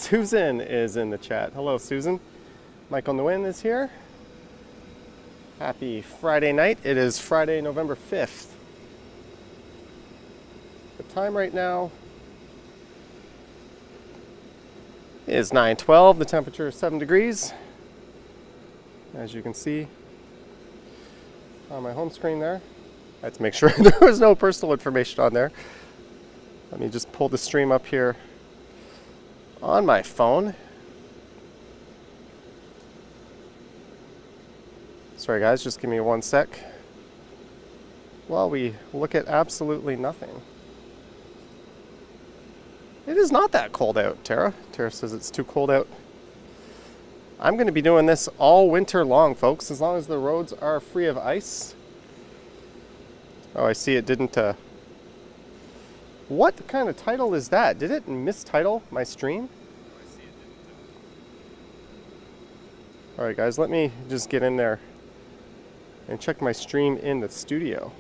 Susan is in the chat. Hello, Susan. Michael Nguyen is here. Happy Friday night. It is Friday, November 5th. The time right now is 9:12. The temperature is 7 degrees. As you can see on my home screen there. I had to make sure there was no personal information on there. Let me just pull the stream up here on my phone. Sorry guys, just give me 1 sec while we look at absolutely nothing. It is not that cold out, Tara. Tara says it's too cold out. I'm going to be doing this all winter long, folks, as long as the roads are free of ice. Oh, I see it didn't... What kind of title is that? Did it mistitle my stream? Alright guys, let me just get in there and check my stream in the studio.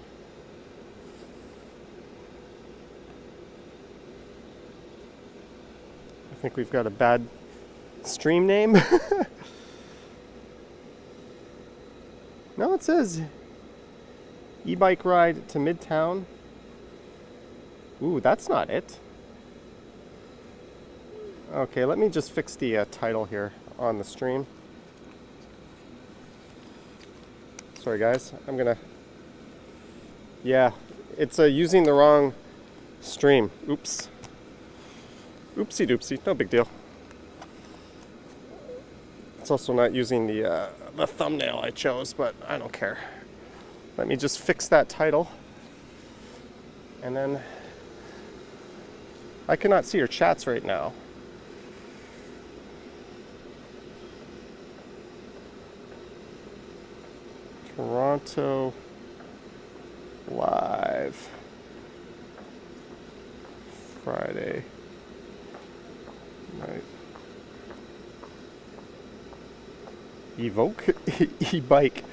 I think we've got a bad stream name. No, it says Ebike ride to Midtown. Ooh, that's not it. Okay, let me just fix the title here on the stream. Sorry guys, I'm gonna... Yeah, it's using the wrong stream. Oops. Oopsie doopsie, no big deal. It's also not using the thumbnail I chose, but I don't care. Let me just fix that title. And then... I cannot see your chats right now. Toronto Live. Friday night. Evoke? E-bike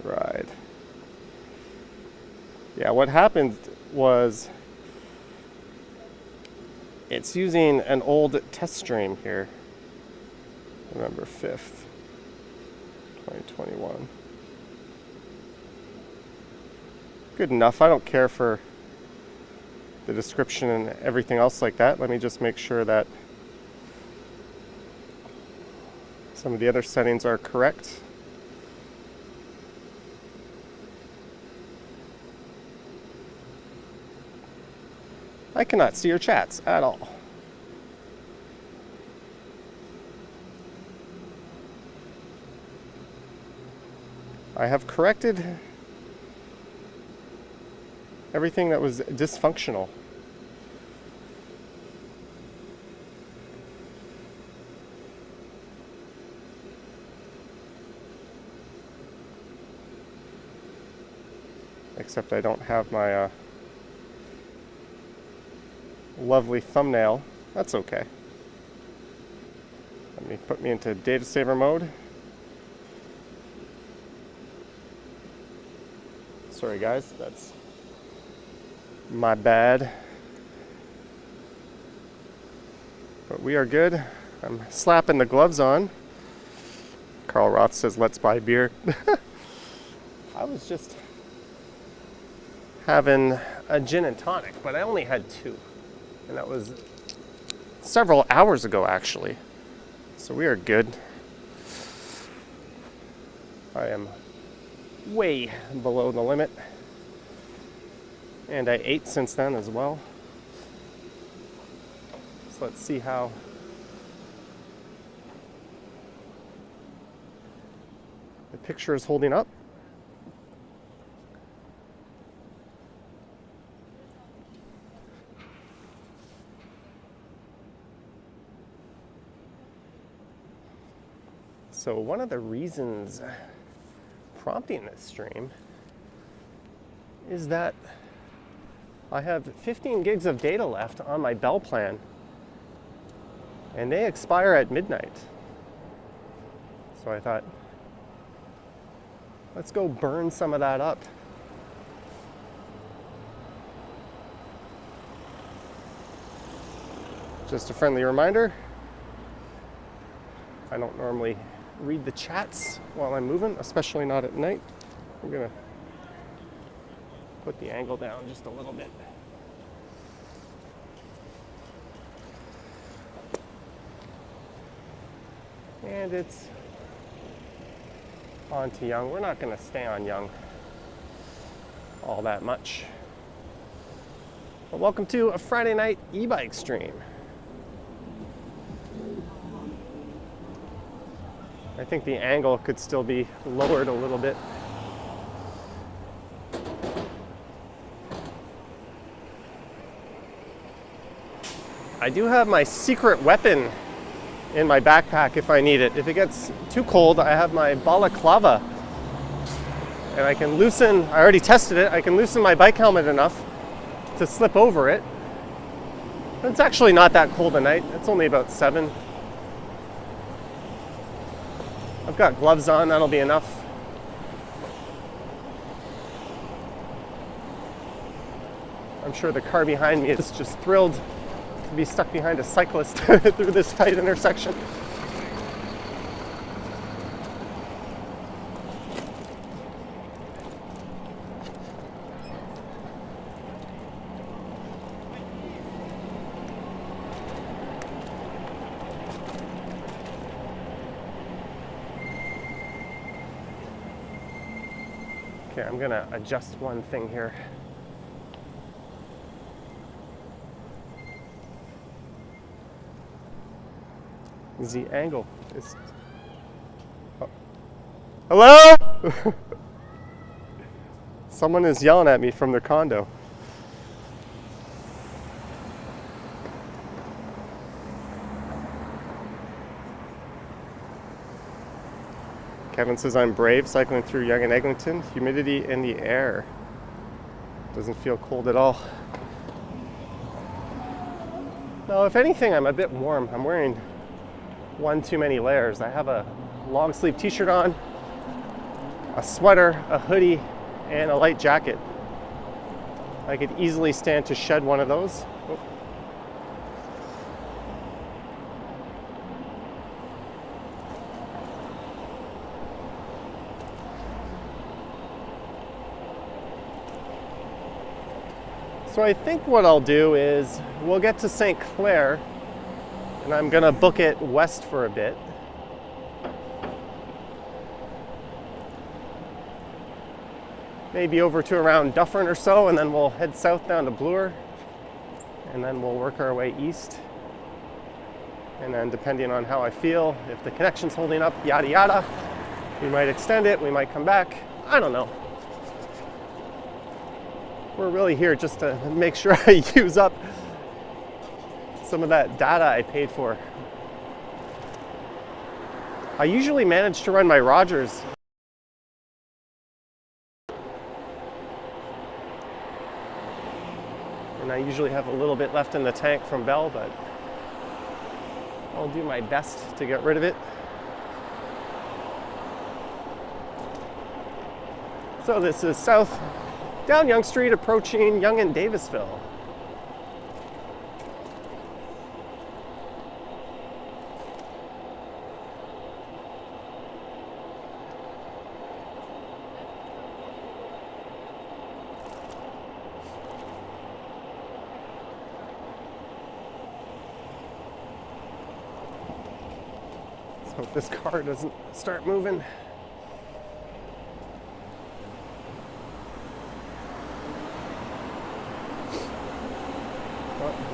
ride. Yeah, what happened was it's using an old test stream here. November 5th, 2021. Good enough. I don't care for the description and everything else like that. Let me just make sure that some of the other settings are correct. I cannot see your chats at all. I have corrected everything that was dysfunctional. Except I don't have my lovely thumbnail. That's okay. Let me put me into data saver mode. Sorry guys, that's my bad. But we are good. I'm slapping the gloves on. Carl Roth says, let's buy beer. I was just having a gin and tonic, but I only had 2. And that was several hours ago, actually. So we are good. I am way below the limit. And I ate since then as well. So let's see how the picture is holding up. So one of the reasons prompting this stream is that I have 15 gigs of data left on my Bell plan, and they expire at midnight. So I thought, let's go burn some of that up. Just a friendly reminder, I don't normally read the chats while I'm moving, especially not at night. I'm gonna put the angle down just a little bit. And it's on to Yonge. We're not gonna stay on Yonge all that much. But welcome to a Friday night e-bike stream. I think the angle could still be lowered a little bit. I do have my secret weapon in my backpack if I need it. If it gets too cold, I have my balaclava. And I can loosen, I already tested it, I can loosen my bike helmet enough to slip over it. It's actually not that cold at night. It's only about 7. I've got gloves on, that'll be enough. I'm sure the car behind me is just thrilled to be stuck behind a cyclist through this tight intersection. Okay, I'm gonna adjust one thing here. The angle is... Oh. Hello? Someone is yelling at me from their condo. Kevin says, I'm brave cycling through Yonge and Eglinton. Humidity in the air. Doesn't feel cold at all. No, if anything, I'm a bit warm. I'm wearing one too many layers. I have a long sleeve t-shirt on, a sweater, a hoodie, and a light jacket. I could easily stand to shed one of those. Oh. So I think what I'll do is we'll get to St. Clair and I'm gonna book it west for a bit. Maybe over to around Dufferin or so, and then we'll head south down to Bloor, and then we'll work our way east. And then depending on how I feel, if the connection's holding up, yada yada, we might extend it, we might come back, I don't know. We're really here just to make sure I use up some of that data I paid for. I usually manage to run my Rogers. And I usually have a little bit left in the tank from Bell, but I'll do my best to get rid of it. So this is south down Yonge Street, approaching Yonge and Davisville. Let's hope this car doesn't start moving.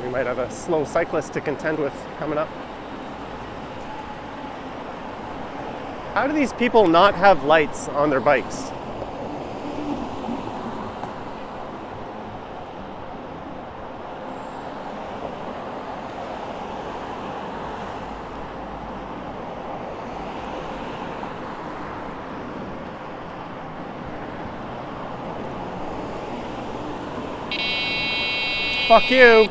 We might have a slow cyclist to contend with coming up. How do these people not have lights on their bikes? Fuck you.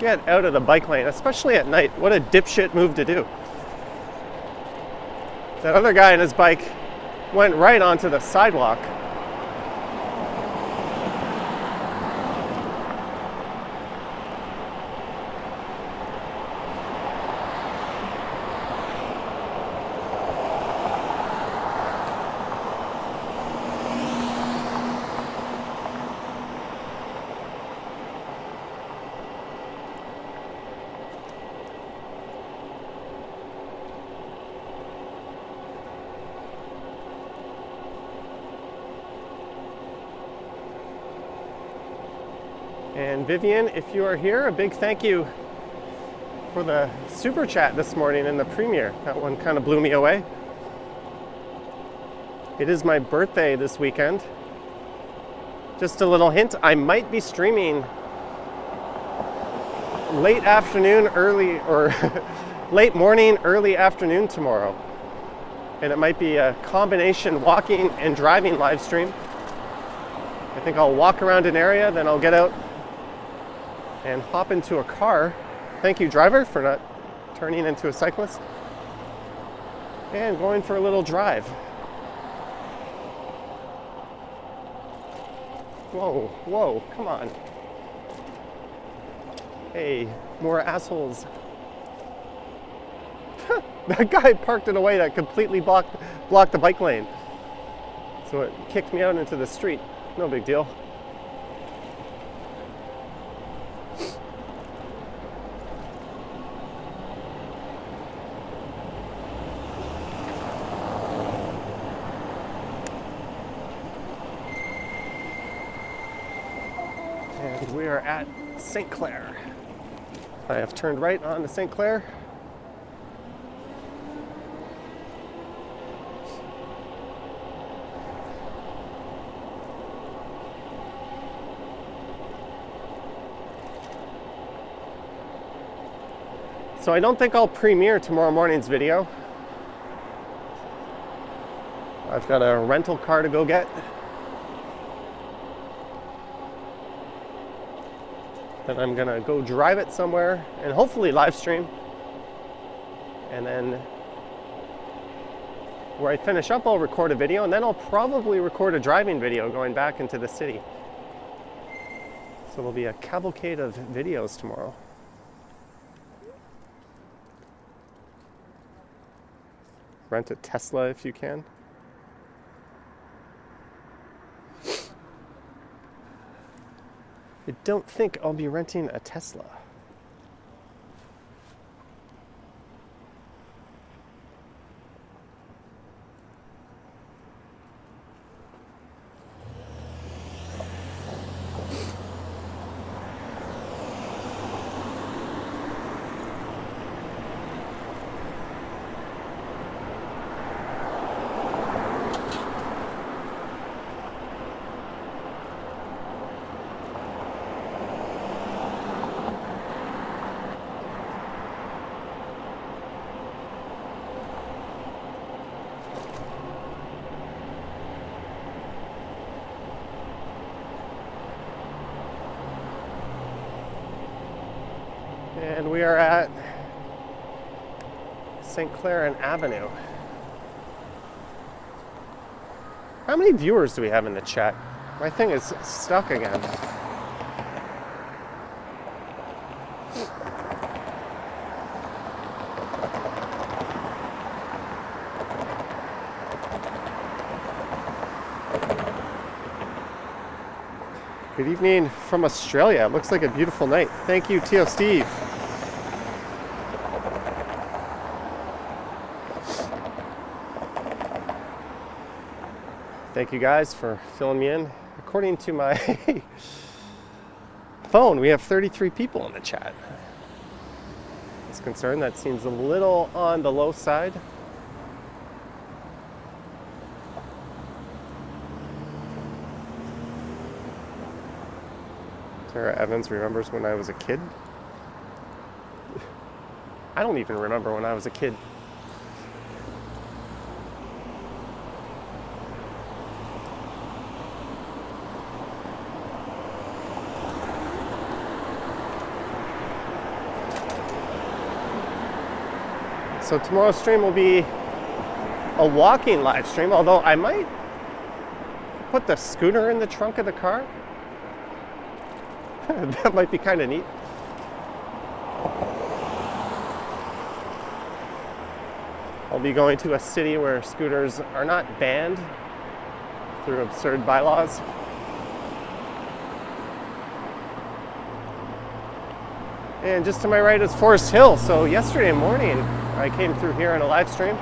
Get out of the bike lane, especially at night. What a dipshit move to do. That other guy on his bike went right onto the sidewalk. And Vivian, if you are here, a big thank you for the super chat this morning in the premiere. That one kind of blew me away. It is my birthday this weekend. Just a little hint, I might be streaming late afternoon, early, or late morning, early afternoon tomorrow. And it might be a combination walking and driving live stream. I think I'll walk around an area, then I'll get out and hop into a car. Thank you, driver, for not turning into a cyclist. And going for a little drive. Whoa, whoa, come on. Hey, more assholes. That guy parked in a way that completely blocked the bike lane. So it kicked me out into the street. No big deal. And we are at St. Clair. I have turned right onto St. Clair. So I don't think I'll premiere tomorrow morning's video. I've got a rental car to go get. Then I'm gonna go drive it somewhere and hopefully live stream. And then where I finish up, I'll record a video, and then I'll probably record a driving video going back into the city. So there'll be a cavalcade of videos tomorrow. Rent a Tesla if you can. I don't think I'll be renting a Tesla. And we are at St. Clair and Avenue. How many viewers do we have in the chat? My thing is stuck again. Good evening from Australia. It looks like a beautiful night. Thank you, Tio Steve. Thank you guys for filling me in. According to my phone, we have 33 people in the chat. It's concerned. That seems a little on the low side. Sarah Evans remembers when I was a kid. I don't even remember when I was a kid. So tomorrow's stream will be a walking live stream, although I might put the scooter in the trunk of the car. That might be kind of neat. I'll be going to a city where scooters are not banned through absurd bylaws. And just to my right is Forest Hill. So yesterday morning, I came through here on a live stream.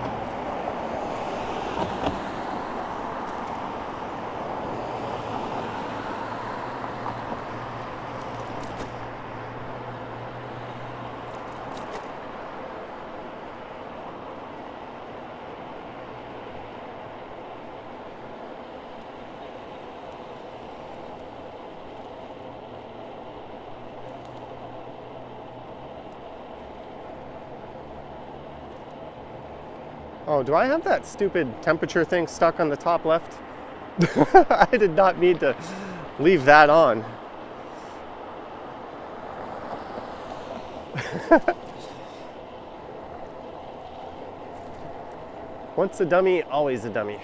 Oh, do I have that stupid temperature thing stuck on the top left? I did not mean to leave that on. Once a dummy, always a dummy.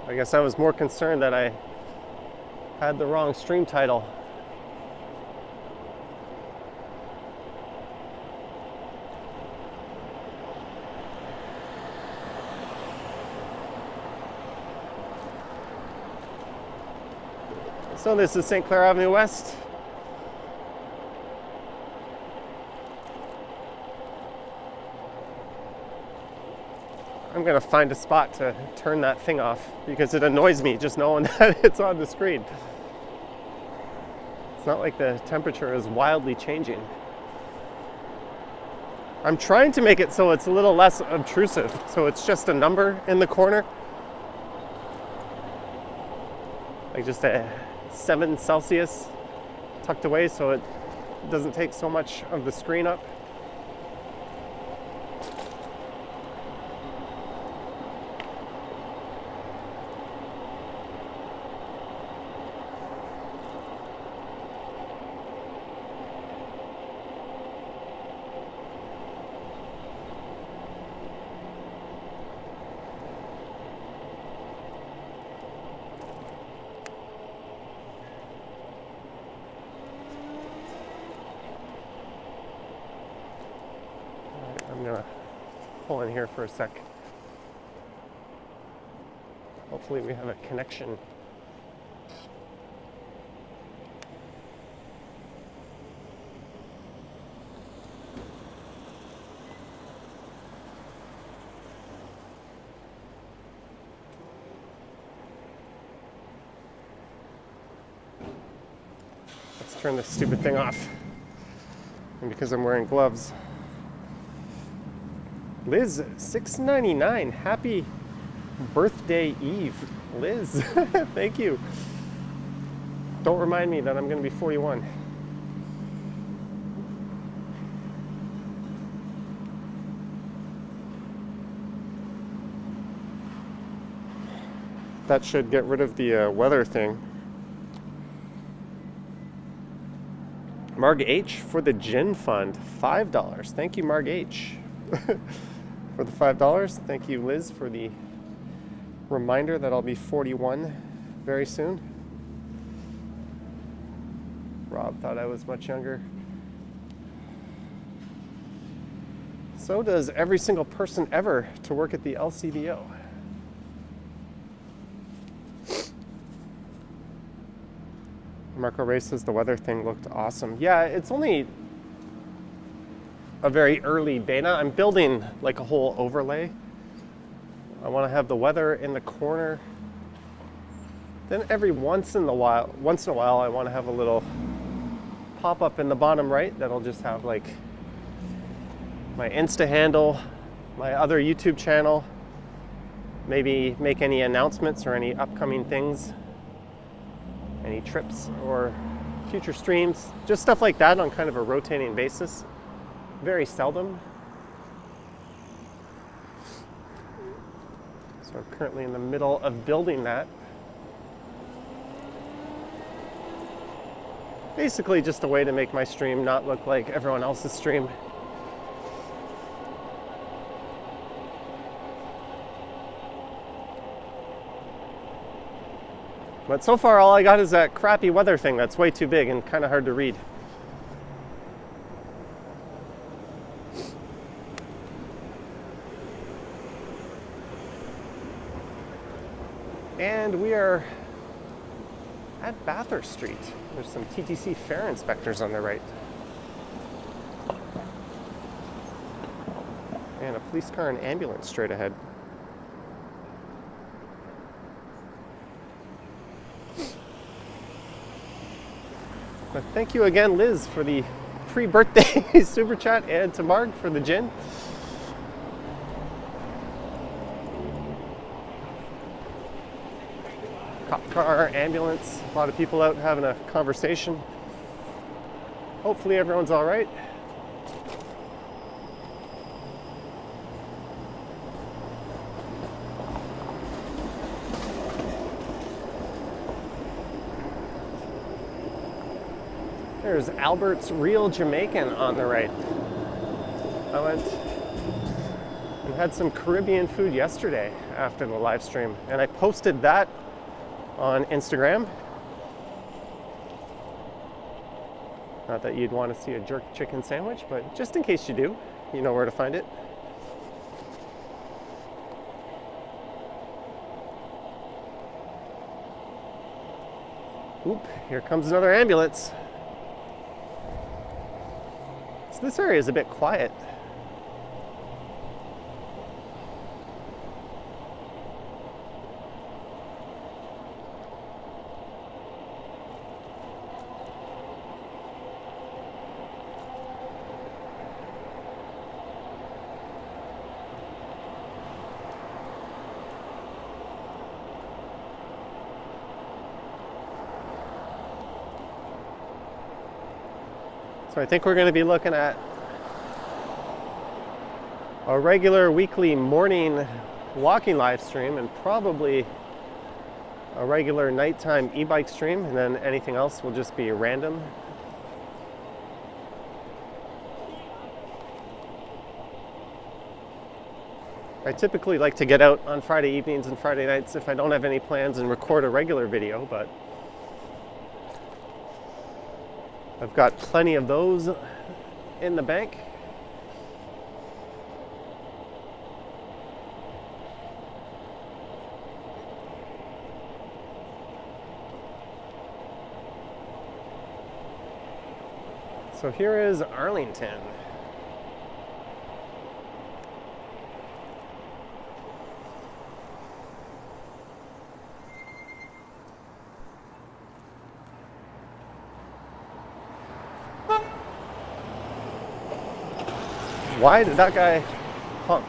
I guess I was more concerned that I had the wrong stream title. So this is St. Clair Avenue West. I'm gonna find a spot to turn that thing off because it annoys me just knowing that it's on the screen. It's not like the temperature is wildly changing. I'm trying to make it so it's a little less obtrusive, so it's just a number in the corner. Like just a 7 Celsius tucked away so it doesn't take so much of the screen up. I'm gonna pull in here for a sec. Hopefully we have a connection. Let's turn this stupid thing off. And because I'm wearing gloves. Liz, $6.99. Happy birthday eve, Liz. Thank you. Don't remind me that I'm going to be 41. That should get rid of the weather thing. Marg H for the Gin Fund, $5. Thank you, Marg H. For the $5. Thank you, Liz, for the reminder that I'll be 41 very soon. Rob thought I was much younger. So does every single person ever to work at the LCBO. Marco Ray says the weather thing looked awesome. Yeah, it's only a very early beta. I'm building like a whole overlay. I want to have the weather in the corner. Then every once in a while, I want to have a little pop-up in the bottom right that'll just have like my Insta handle, my other YouTube channel, maybe make any announcements or any upcoming things, any trips or future streams, just stuff like that on kind of a rotating basis. Very seldom. So I'm currently in the middle of building that. Basically just a way to make my stream not look like everyone else's stream. But so far all I got is that crappy weather thing that's way too big and kind of hard to read. And we are at Bathurst Street. There's some TTC fare inspectors on the right. And a police car and ambulance straight ahead. But thank you again, Liz, for the pre-birthday super chat, and to Marg for the gin. Cop car, ambulance, a lot of people out having a conversation. Hopefully everyone's all right. There's Albert's Real Jamaican on the right. I went and had some Caribbean food yesterday after the live stream, and I posted that on Instagram. Not that you'd want to see a jerk chicken sandwich, but just in case you do, you know where to find it. Oop, here comes another ambulance. So this area is a bit quiet. So I think we're going to be looking at a regular weekly morning walking live stream and probably a regular nighttime e-bike stream, and then anything else will just be random. I typically like to get out on Friday evenings and Friday nights if I don't have any plans and record a regular video, but I've got plenty of those in the bank. So here is Arlington. Why did that guy honk?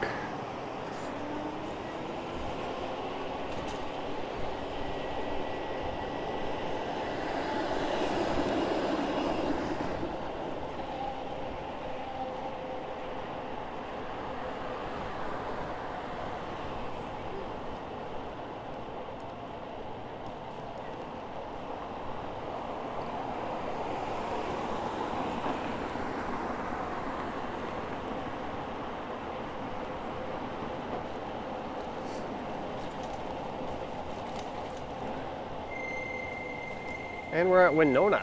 And we're at Winona.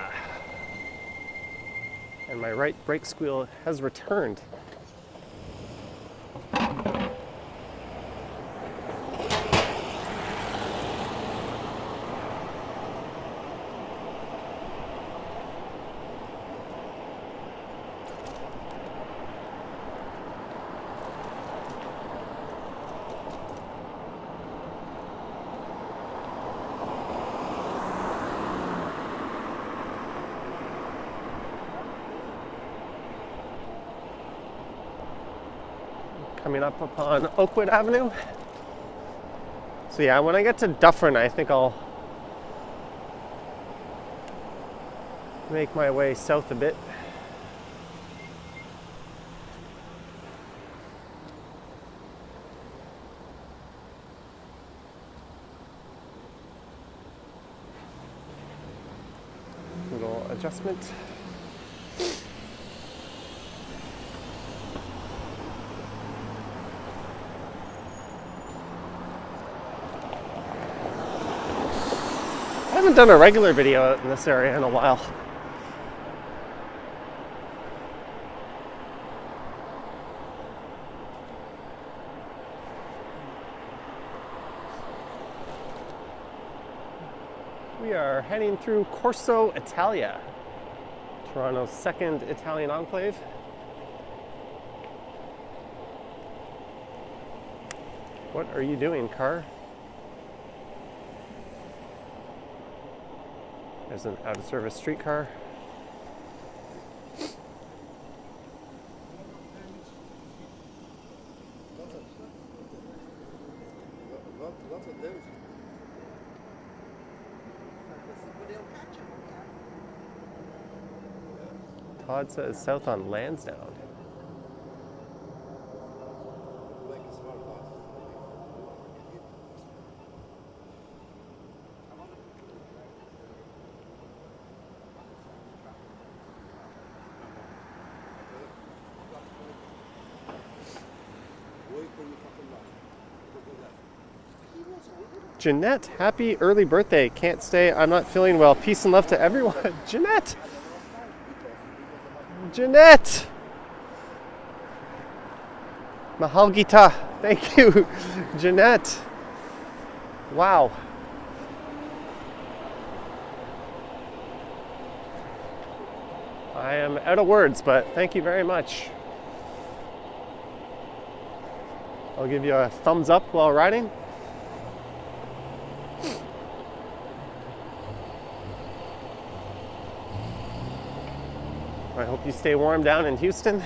And my right brake squeal has returned. Coming up upon Oakwood Avenue. So yeah, when I get to Dufferin, I think I'll make my way south a bit. Little adjustment. I haven't done a regular video in this area in a while. We are heading through Corso Italia, Toronto's second Italian enclave. What are you doing, car? There's an out-of-service streetcar. Pod says south on Lansdowne. Jeanette, happy early birthday. Can't stay. I'm not feeling well. Peace and love to everyone. Jeanette! Jeanette! Mahal Gita. Thank you, Jeanette. Wow. I am out of words, but thank you very much. I'll give you a thumbs up while riding. I hope you stay warm down in Houston.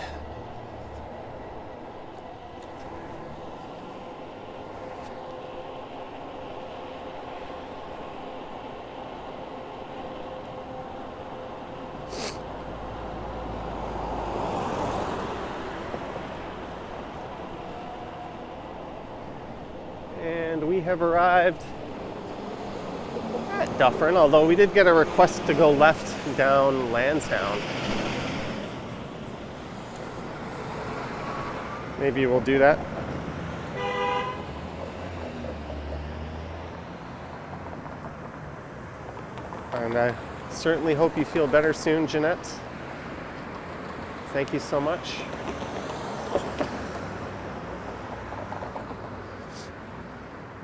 And we have arrived at Dufferin, although we did get a request to go left down Lansdowne. Maybe we'll do that. And I certainly hope you feel better soon, Jeanette. Thank you so much.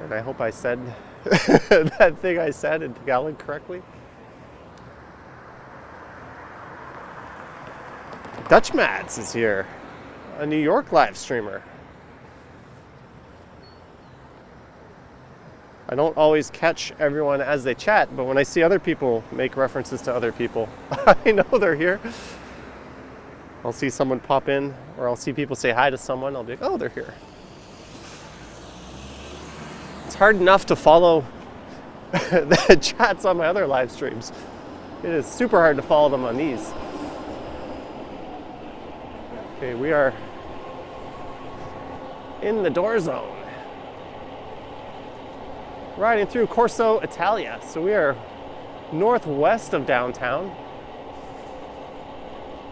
And I hope I said that thing I said in Tagalog correctly. Dutch Mats is here. A New York live streamer. I don't always catch everyone as they chat, but when I see other people make references to other people, I know they're here. I'll see someone pop in, or I'll see people say hi to someone, I'll be like, oh, they're here. It's hard enough to follow the chats on my other live streams. It is super hard to follow them on these. Okay, we are in the door zone. Riding through Corso Italia. So we are northwest of downtown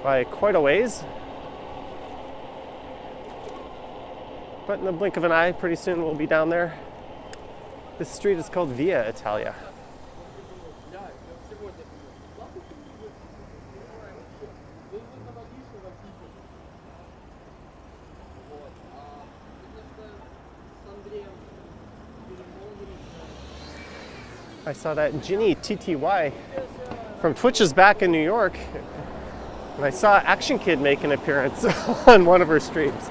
by quite a ways. But in the blink of an eye, pretty soon we'll be down there. This street is called Via Italia. I saw that Ginny TTY from Twitch is back in New York, and I saw Action Kid make an appearance on one of her streams.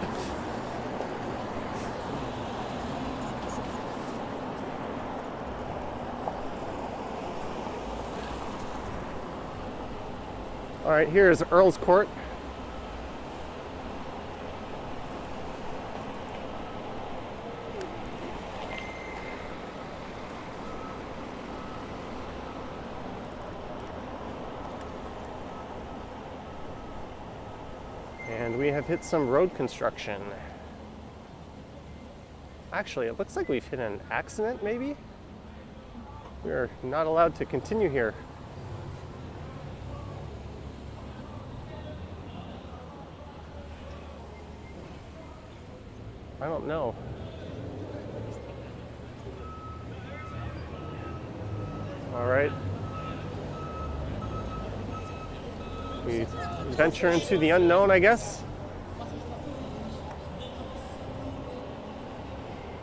All right, here's Earl's Court. And we have hit some road construction. Actually, it looks like we've hit an accident, maybe? We're not allowed to continue here. I don't know. All right. We venture into the unknown, I guess.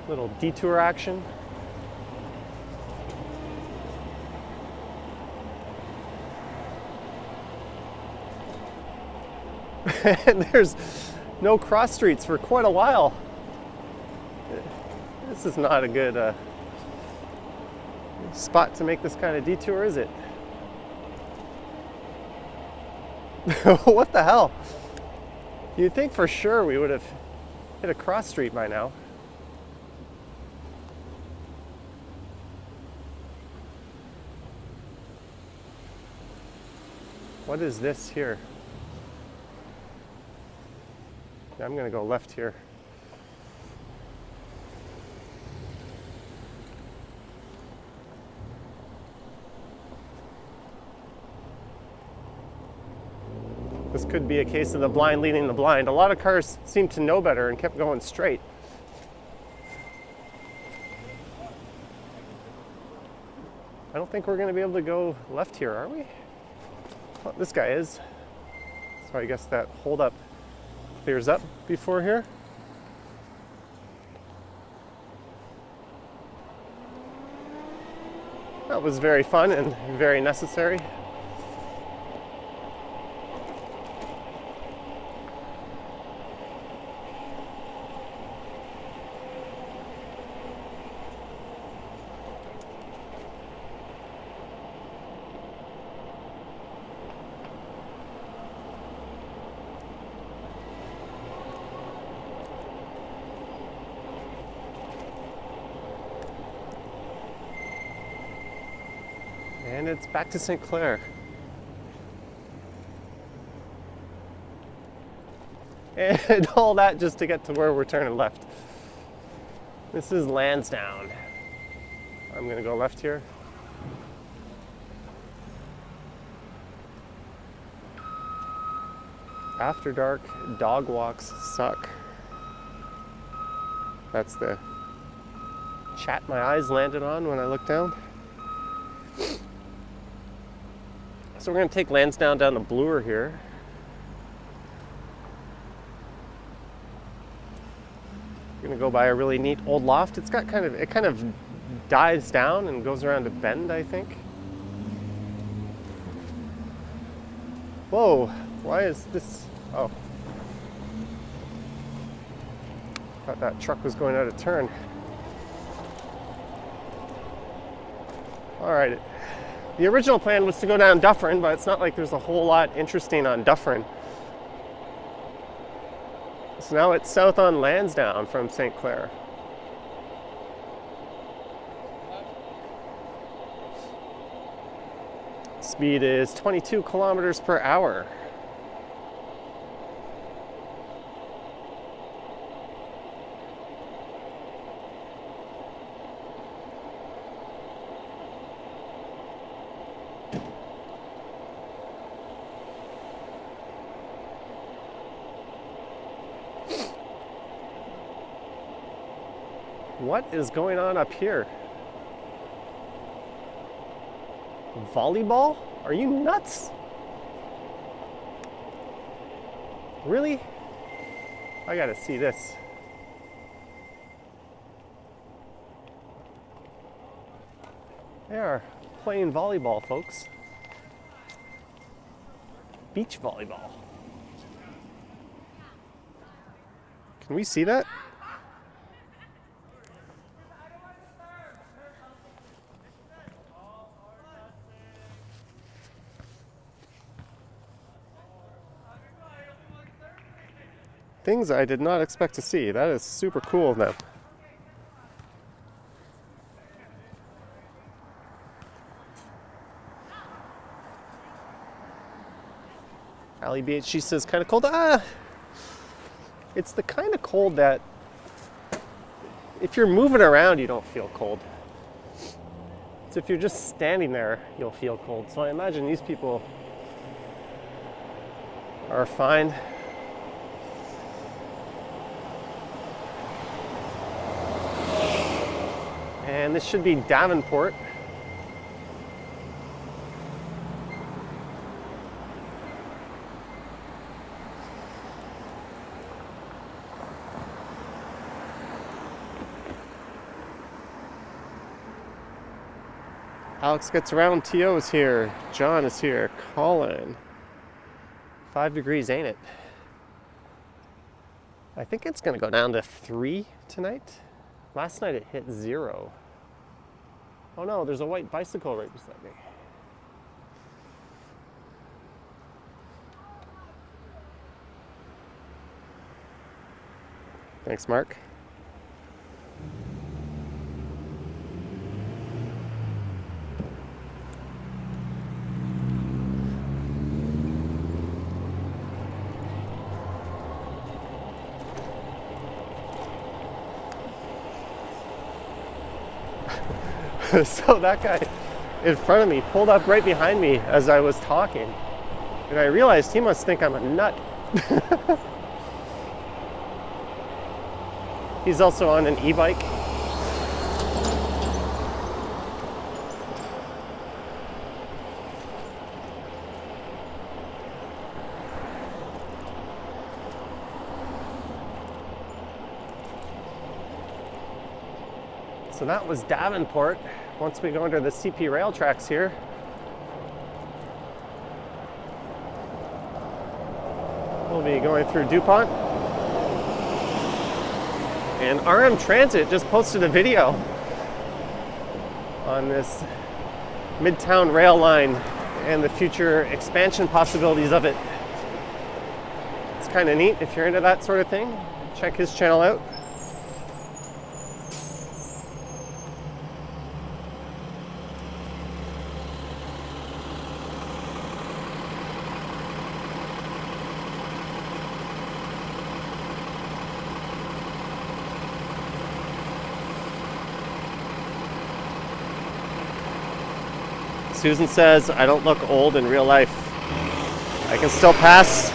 Little detour action. And there's no cross streets for quite a while. This is not a good spot to make this kind of detour, is it? What the hell? You'd think for sure we would have hit a cross street by now. What is this here? I'm going to go left here. This could be a case of the blind leading the blind. A lot of cars seemed to know better and kept going straight. I don't think we're going to be able to go left here, are we? Well, this guy is. So I guess that hold up clears up before here. That was very fun and very necessary. And it's back to St. Clair. And all that just to get to where we're turning left. This is Lansdowne. I'm gonna go left here. After dark, dog walks suck. That's the chat my eyes landed on when I looked down. So we're going to take Lansdowne down to Bloor here. We're going to go by a really neat old loft. It's got it kind of dives down and goes around a bend, I think. Whoa, why is this? Oh. Thought that truck was going out of turn. All right. The original plan was to go down Dufferin, but it's not like there's a whole lot interesting on Dufferin. So now it's south on Lansdowne from St. Clair. Speed is 22 kilometers per hour. What is going on up here? Volleyball? Are you nuts? Really? I gotta see this. They are playing volleyball, folks. Beach volleyball. Can we see that? Things I did not expect to see. That is super cool of them. Allie BH, she says kind of cold. It's the kind of cold that if you're moving around, you don't feel cold. So if you're just standing there, you'll feel cold. So I imagine these people are fine. And this should be Davenport. Alex gets around, T.O. is here, John is here, Colin. 5 degrees, ain't it? I think it's gonna go down to 3 tonight. Last night it hit 0. Oh no, there's a white bicycle right beside me. Thanks, Mark. So that guy in front of me pulled up right behind me as I was talking. And I realized he must think I'm a nut. He's also on an e-bike. So that was Davenport. Once we go under the CP rail tracks here, we'll be going through Dupont. And RM Transit just posted a video on this Midtown rail line and the future expansion possibilities of it. It's kind of neat if you're into that sort of thing. Check his channel out. Susan says, I don't look old in real life. I can still pass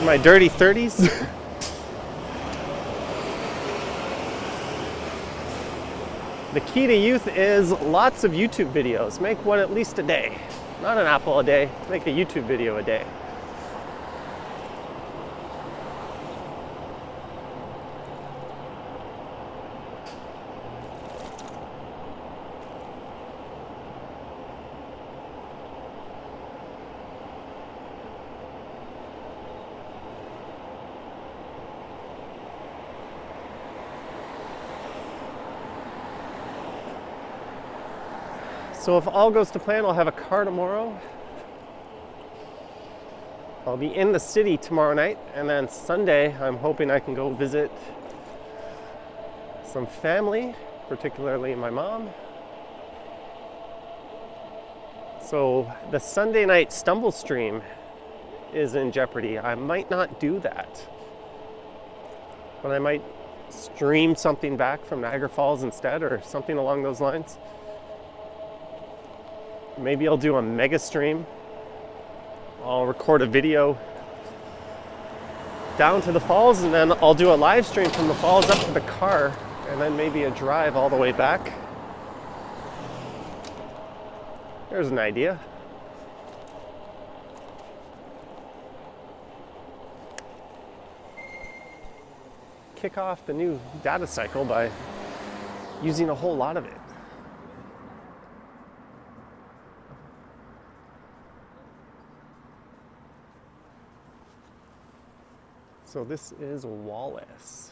my dirty 30s. The key to youth is lots of YouTube videos. Make one at least a day. Not an apple a day, make a YouTube video a day. So if all goes to plan, I'll have a car tomorrow. I'll be in the city tomorrow night, and then Sunday I'm hoping I can go visit some family, particularly my mom. So the Sunday night stumble stream is in jeopardy. I might not do that, but I might stream something back from Niagara Falls instead, or something along those lines. Maybe I'll do a mega stream. I'll record a video down to the falls, and then I'll do a live stream from the falls up to the car, and then maybe a drive all the way back. There's an idea. Kick off the new data cycle by using a whole lot of it. So this is Wallace.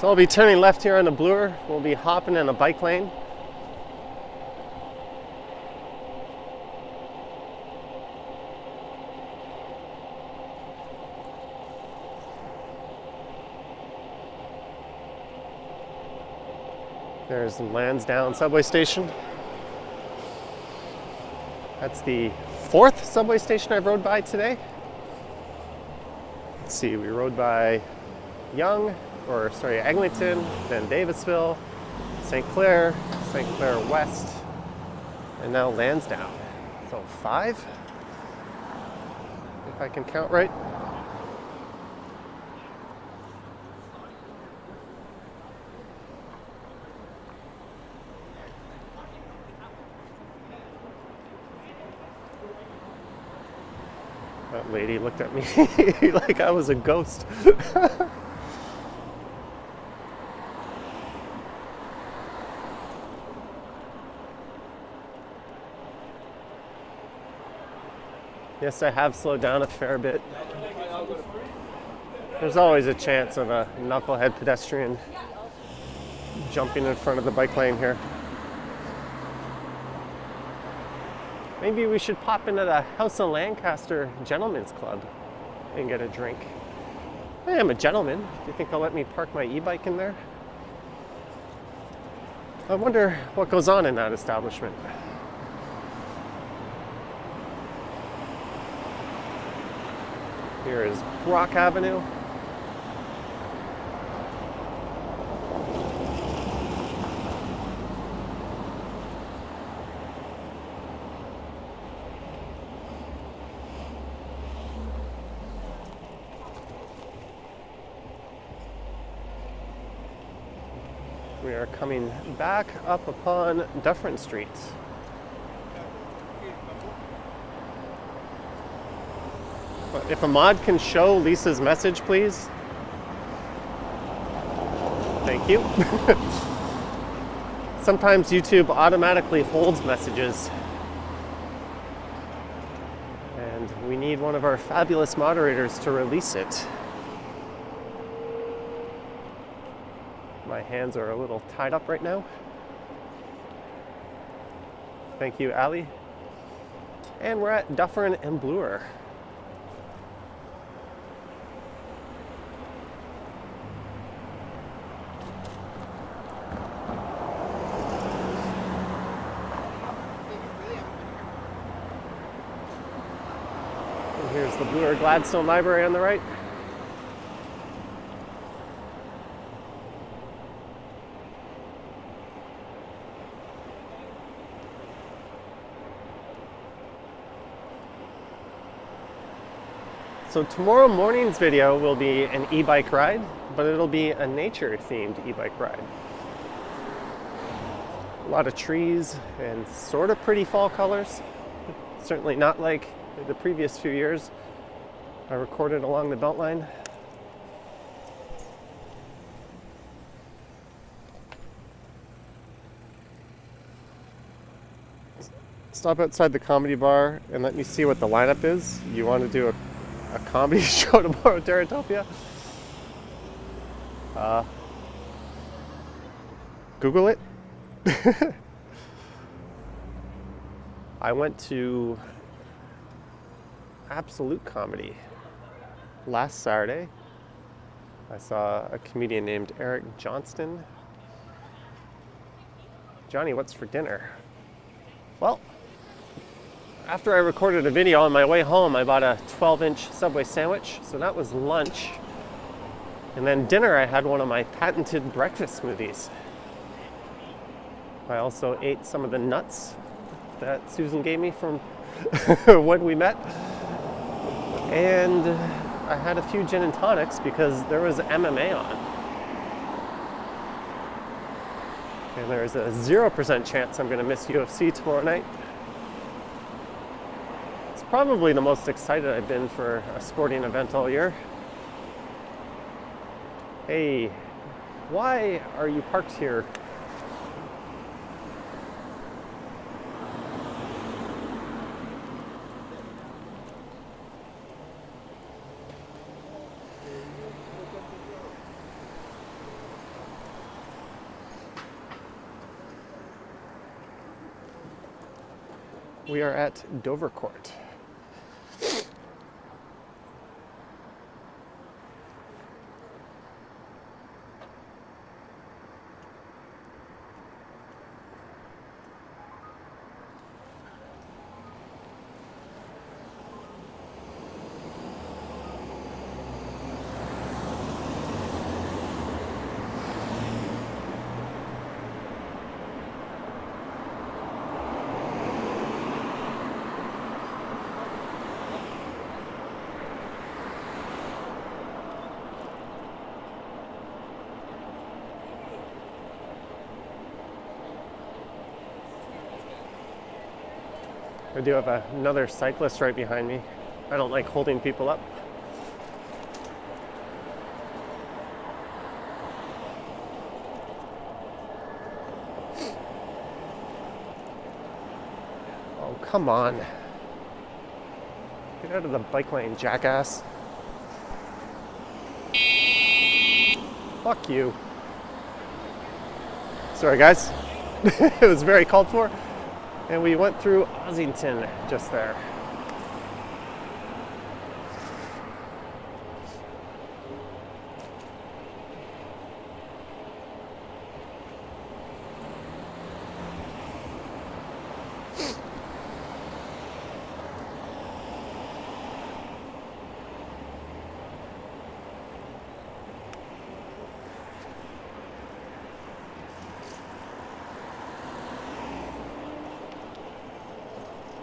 So I'll be turning left here on the Bloor. We'll be hopping in a bike lane. There's Lansdowne subway station. That's the 4th subway station I've rode by today. Let's see, we rode by Eglinton, then Davisville, St. Clair West, and now Lansdowne. So 5, if I can count right. That lady looked at me like I was a ghost. Yes, I have slowed down a fair bit. There's always a chance of a knucklehead pedestrian jumping in front of the bike lane here. Maybe we should pop into the House of Lancaster Gentlemen's Club and get a drink. I am a gentleman. Do you think they'll let me park my e-bike in there? I wonder what goes on in that establishment. Here is Brock Avenue. We are coming back up upon Dufferin Street. If a mod can show Lisa's message, please. Thank you. Sometimes YouTube automatically holds messages. And we need one of our fabulous moderators to release it. My hands are a little tied up right now. Thank you, Ali. And we're at Dufferin and Bloor. And here's the Bloor Gladstone Library on the right. So tomorrow morning's video will be an e-bike ride, but it'll be a nature-themed e-bike ride. A lot of trees and sort of pretty fall colors. Certainly not like the previous few years I recorded along the Beltline. Stop outside the comedy bar and let me see what the lineup is. You want to do a comedy show tomorrow at Teratopia? Google it. I went to Absolute Comedy last Saturday. I saw a comedian named Eric Johnston. Johnny, what's for dinner? Well, after I recorded a video on my way home, I bought a 12-inch Subway sandwich, so that was lunch. And then dinner, I had one of my patented breakfast smoothies. I also ate some of the nuts that Susan gave me from when we met. And I had a few gin and tonics because there was MMA on. And there's a 0% chance I'm going to miss UFC tomorrow night. Probably the most excited I've been for a sporting event all year. Hey, why are you parked here? We are at Dovercourt. I do have another cyclist right behind me. I don't like holding people up. Oh, come on. Get out of the bike lane, jackass. Fuck you. Sorry, guys. It was very called for. And we went through Ossington just there.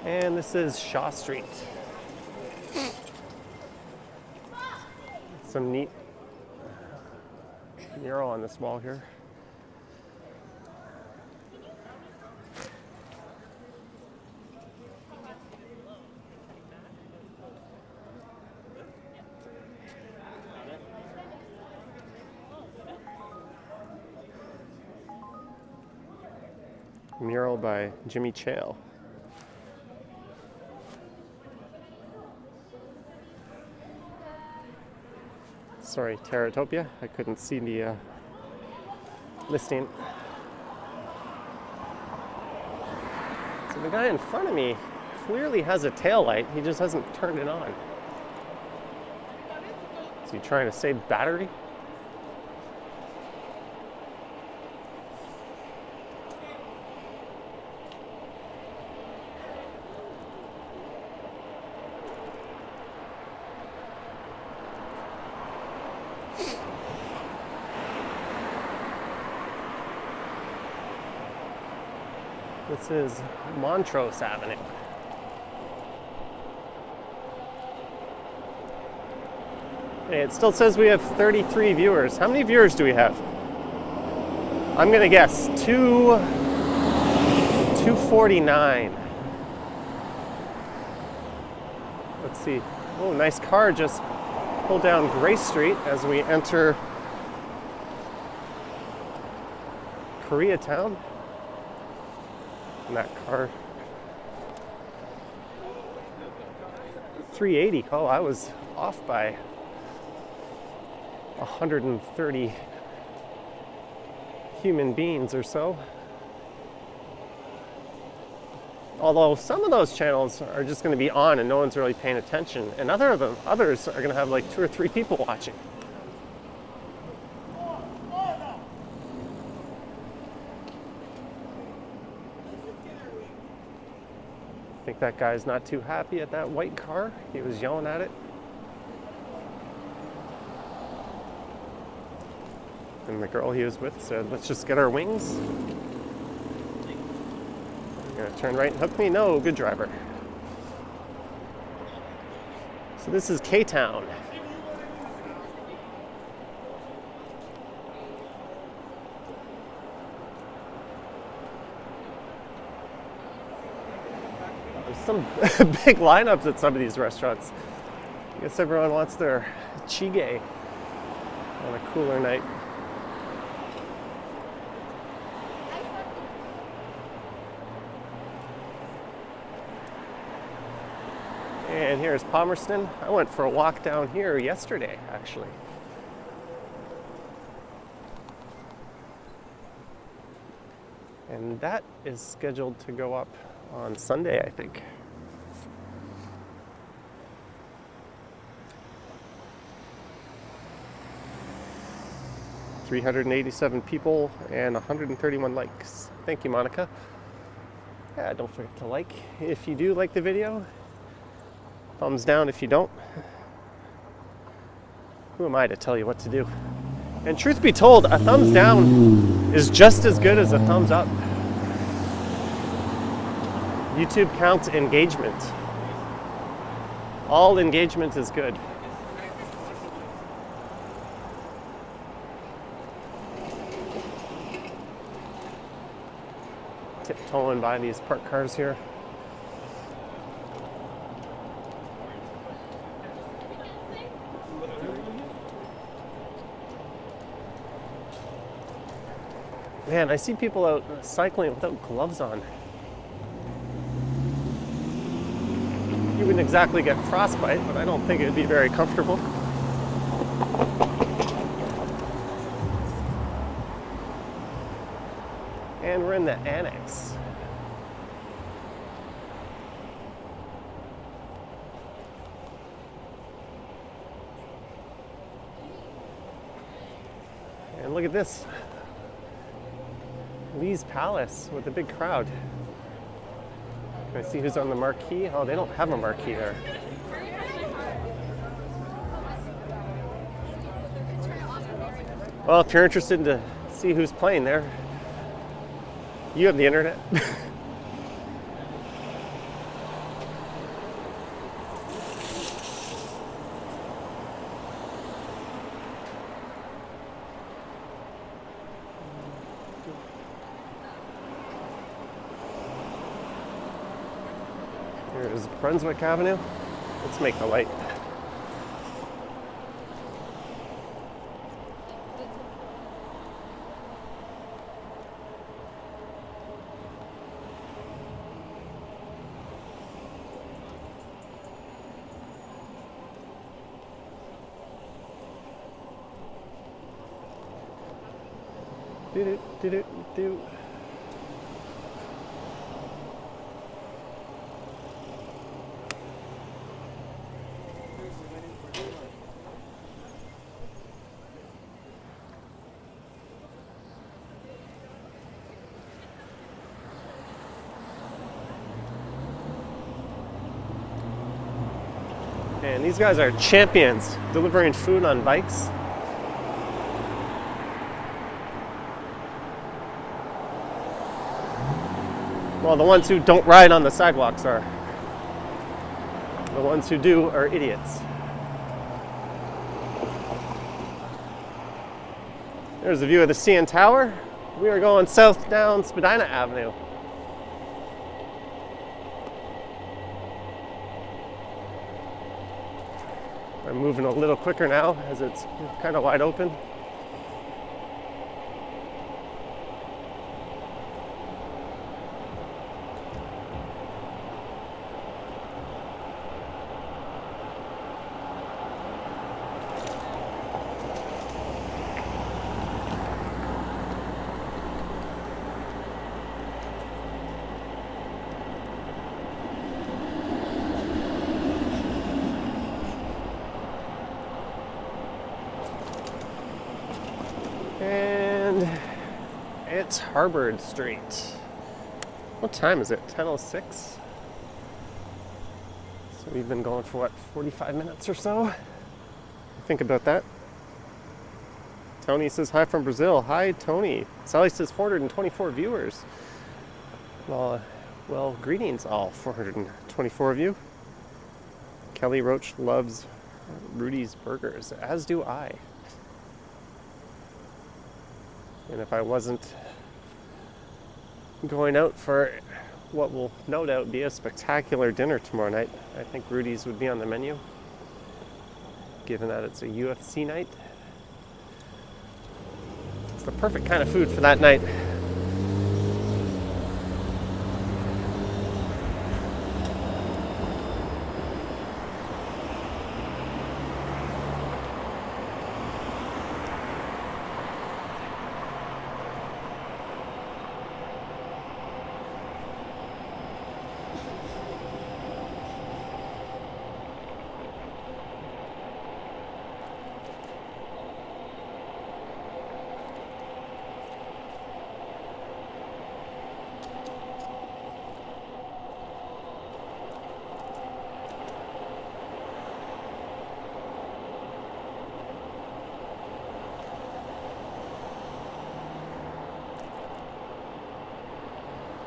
And this is Shaw Street. Some neat mural on this wall here. Mural by Jimmy Chale. Sorry, Terratopia. I couldn't see the listing. So the guy in front of me clearly has a tail light. He just hasn't turned it on. Is he trying to save battery? This is Montrose Avenue. Hey, it still says we have 33 viewers. How many viewers do we have? I'm gonna guess 249. Let's see. Oh, nice car just pulled down Grace Street as we enter Koreatown. And that car, 380. Oh, I was off by 130 human beings or so. Although some of those channels are just going to be on and no one's really paying attention, and others are going to have like 2 or 3 people watching. I think that guy's not too happy at that white car. He was yelling at it. And the girl he was with said, "Let's just get our wings." You're gonna turn right and hook me? No, good driver. So this is K-Town. Some big lineups at some of these restaurants. I guess everyone wants their chige on a cooler night. And here's Palmerston. I went for a walk down here yesterday, actually. And that is scheduled to go up on Sunday, I think. $387 people and 131 likes. Thank you, Monica. Yeah, don't forget to like if you do like the video. Thumbs down if you don't. Who am I to tell you what to do? And truth be told, a thumbs down is just as good as a thumbs up. YouTube counts engagement. All engagement is good. Tiptoeing by these parked cars here. Man, I see people out cycling without gloves on. You wouldn't exactly get frostbite, but I don't think it'd be very comfortable. And we're in the Annex. And look at this. Lee's Palace with a big crowd. Can I see who's on the marquee? Oh, they don't have a marquee there. Well, if you're interested to see who's playing there, you have the internet. Here's Brunswick Avenue. Let's make the light. Do. And these guys are champions delivering food on bikes. Well, the ones who don't ride on the sidewalks are. The ones who do are idiots. There's a view of the CN Tower. We are going south down Spadina Avenue. I'm moving a little quicker now as it's kind of wide open. And it's Harvard Street. What time is it? 10:06? So we've been going for what, 45 minutes or so? Think about that. Tony says hi from Brazil. Hi, Tony. Sally says 424 viewers. Well, greetings all 424 of you. Kelly Roach loves Rudy's Burgers, as do I. And if I wasn't going out for what will no doubt be a spectacular dinner tomorrow night, I think Rudy's would be on the menu, given that it's a UFC night. It's the perfect kind of food for that night.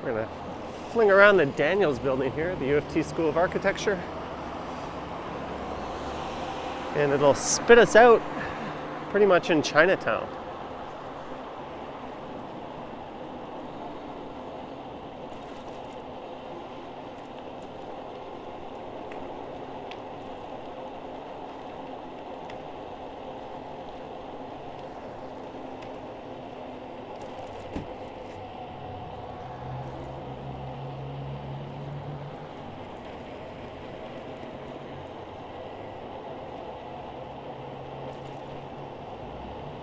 We're going to fling around the Daniels building here, the U of T School of Architecture. And it'll spit us out pretty much in Chinatown.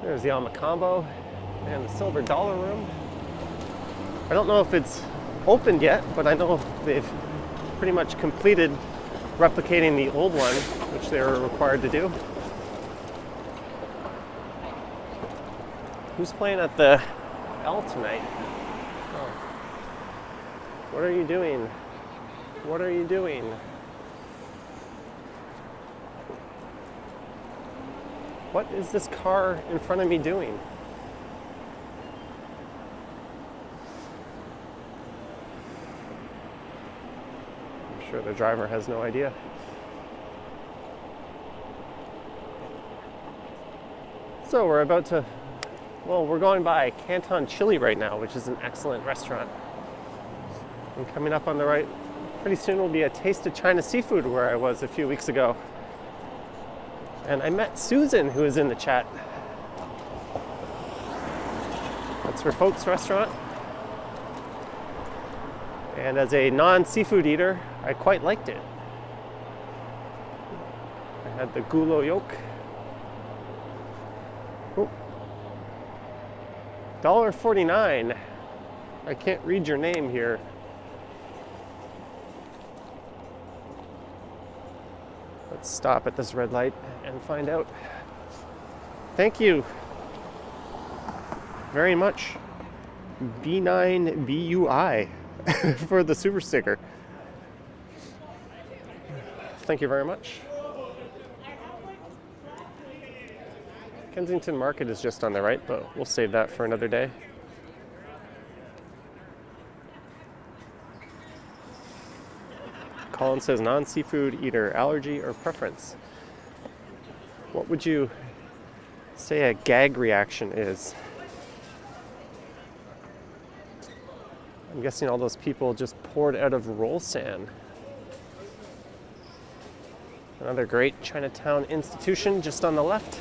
There's the Combo and the Silver Dollar Room. I don't know if it's opened yet, but I know they've pretty much completed replicating the old one, which they were required to do. Who's playing at the L tonight? Oh. What are you doing? What are you doing? What is this car in front of me doing? I'm sure the driver has no idea. So we're about to, well, we're going by Canton Chili right now, which is an excellent restaurant. And coming up on the right, pretty soon will be a Taste of China Seafood, where I was a few weeks ago. And I met Susan, who is in the chat. That's her folks' restaurant. And as a non-seafood eater, I quite liked it. I had the gulo yolk. Oh. $1.49. I can't read your name here. Let's stop at this red light and find out. Thank you very much, B9BUI, for the super sticker. Thank you very much. Kensington Market is just on the right, but we'll save that for another day. Colin says non-seafood eater, allergy or preference. What would you say a gag reaction is? I'm guessing all those people just poured out of roll sand. Another great Chinatown institution just on the left.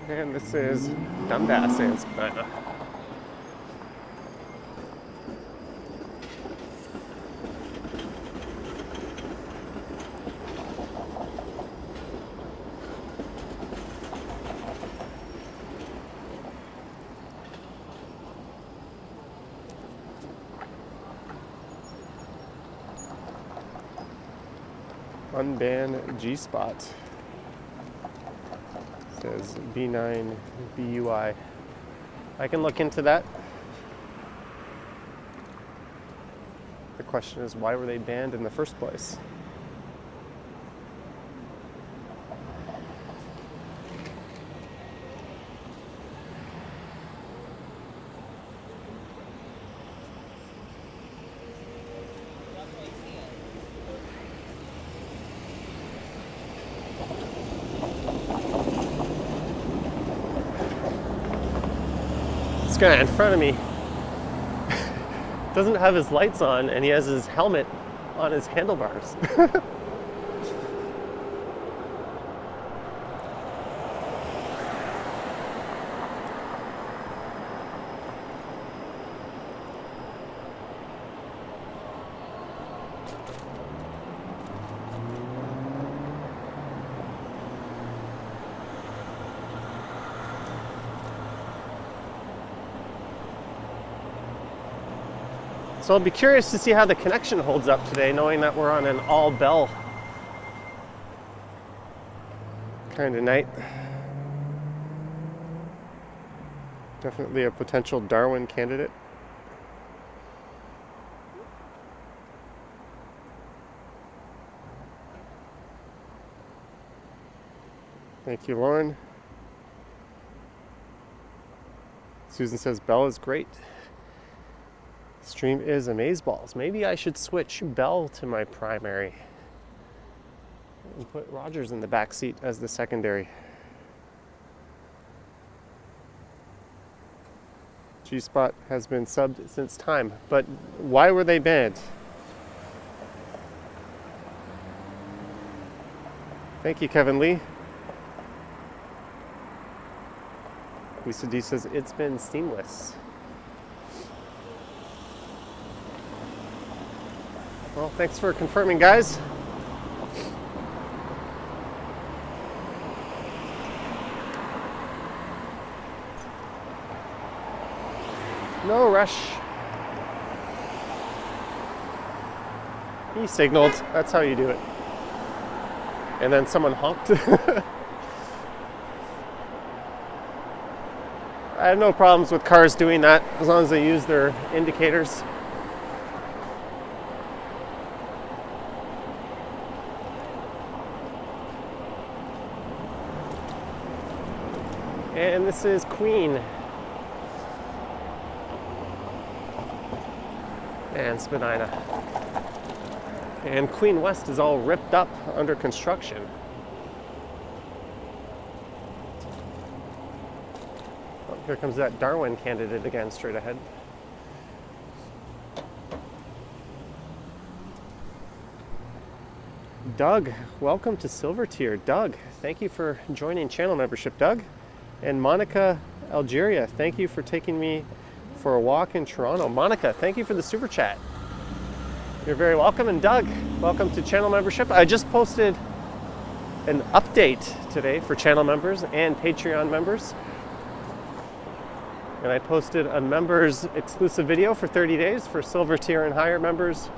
And this is Dundas and Spadina. Unban G-Spot. Says B9BUI. I can look into that. The question is, why were they banned in the first place? This guy in front of me doesn't have his lights on, and he has his helmet on his handlebars. So I'll be curious to see how the connection holds up today, knowing that we're on an all-bell kind of night. Definitely a potential Darwin candidate. Thank you, Lauren. Susan says Bell is great. Stream is amazeballs. Maybe I should switch Bell to my primary and put Rogers in the back seat as the secondary. G-Spot has been subbed since time. But why were they banned? Thank you, Kevin Lee. Lisa D says, it's been seamless. Well, thanks for confirming, guys. No rush. He signaled. That's how you do it. And then someone honked. I have no problems with cars doing that as long as they use their indicators. And this is Queen and Spadina. And Queen West is all ripped up under construction. Oh, here comes that Darwin candidate again, straight ahead. Doug, welcome to Silver Tier. Doug, thank you for joining channel membership, Doug. And Monica Algeria, thank you for taking me for a walk in Toronto. Monica, thank you for the super chat. You're very welcome. And Doug, welcome to channel membership. I just posted an update today for channel members and Patreon members. And I posted a members exclusive video for 30 days for Silver Tier and higher members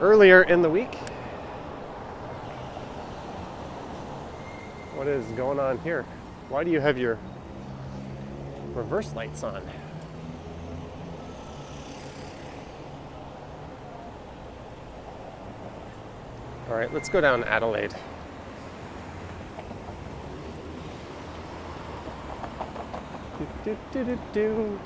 earlier in the week. What is going on here? Why do you have your reverse lights on? All right, let's go down Adelaide. Do, do, do, do, do.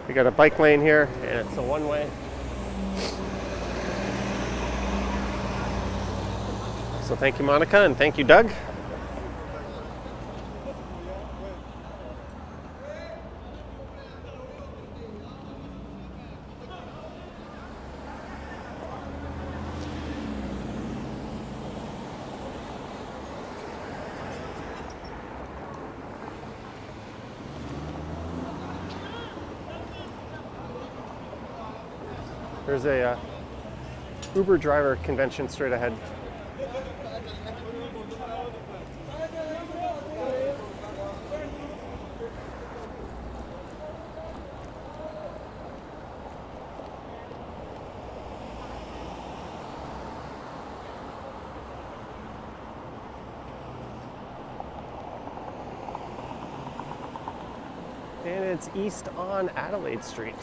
We got a bike lane here, and it's a one-way. So thank you, Monica, and thank you, Doug. There's a Uber driver convention straight ahead. And it's east on Adelaide Street.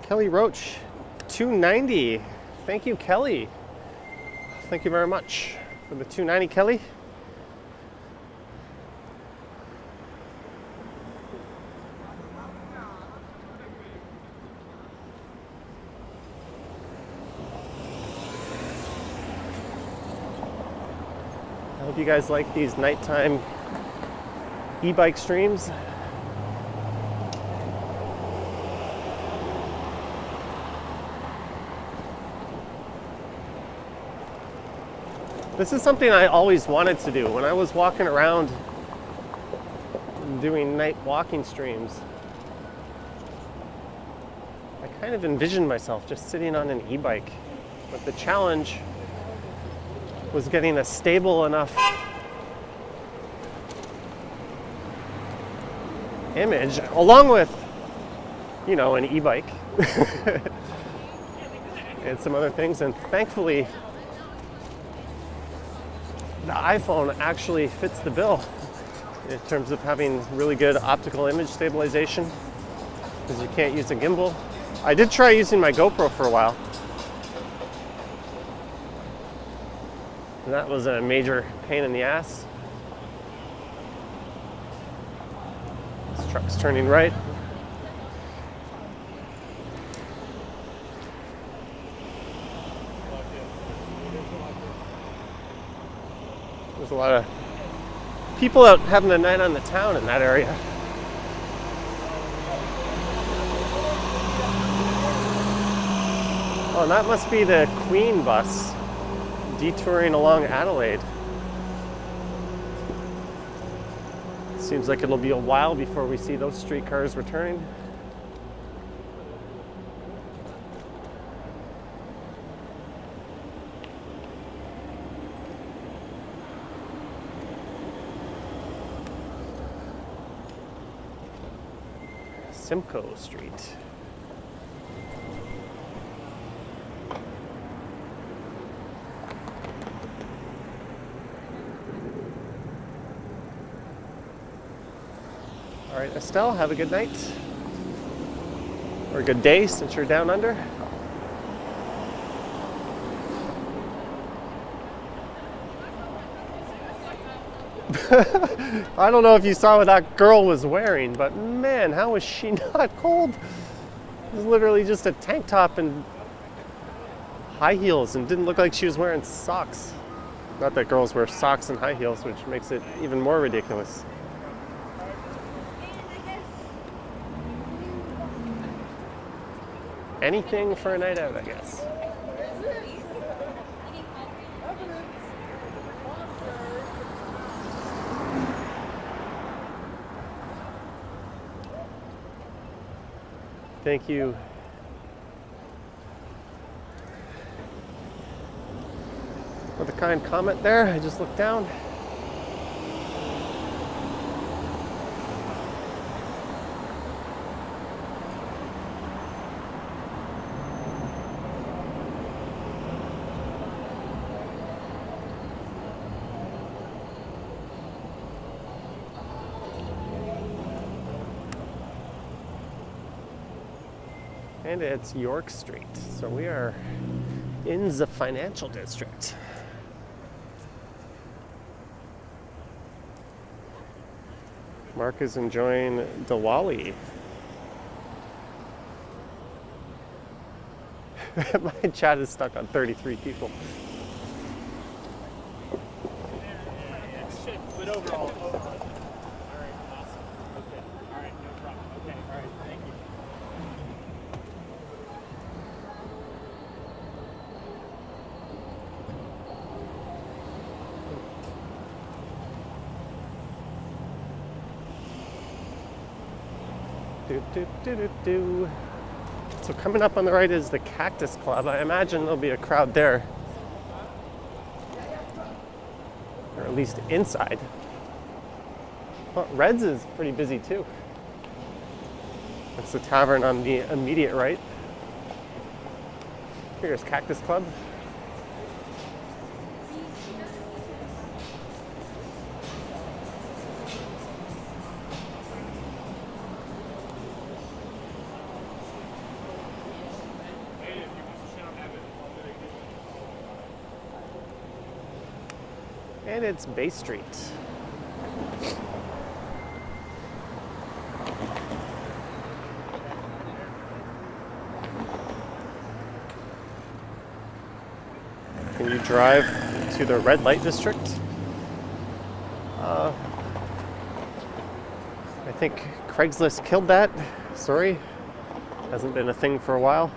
Kelly Roach, $2.90. Thank you, Kelly. Thank you very much for the $2.90, Kelly. I hope you guys like these nighttime e-bike streams. This is something I always wanted to do. When I was walking around doing night walking streams, I kind of envisioned myself just sitting on an e-bike. But the challenge was getting a stable enough image, along with, you know, an e-bike and some other things. And thankfully, the iPhone actually fits the bill in terms of having really good optical image stabilization, because you can't use a gimbal. I did try using my GoPro for a while, And that was a major pain in the ass. This truck's turning right. There's a lot of people out having a night on the town in that area. Oh, and that must be the Queen bus detouring along Adelaide. Seems like it'll be a while before we see those streetcars returning. Simcoe Street. All right, Estelle, have a good night. Or a good day since you're down under. I don't know if you saw what that girl was wearing, but man, how was she not cold? It was literally just a tank top and high heels and didn't look like she was wearing socks. Not that girls wear socks and high heels, which makes it even more ridiculous. Anything for a night out, I guess. Thank you. For the kind comment there, I just looked down. And it's York Street. So we are in the financial district. Mark is enjoying Diwali. My chat is stuck on 33 people. But overall, all right, awesome. Okay, all right, no problem. Okay, all right, thank you. So coming up on the right is the Cactus Club. I imagine there'll be a crowd there. Or at least inside. Well, Red's is pretty busy too. That's the tavern on the immediate right. Here's Cactus Club. And it's Bay Street. Can you drive to the red light district? I think Craigslist killed that. Sorry. Hasn't been a thing for a while.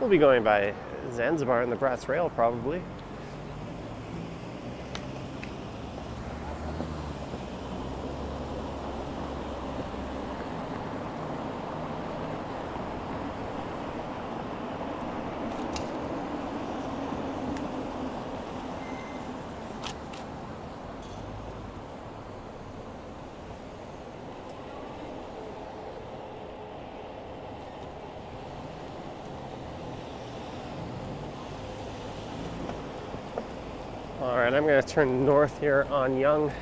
We'll be going by Zanzibar and the Brass Rail probably. Alright, I'm going to turn north here on Yonge,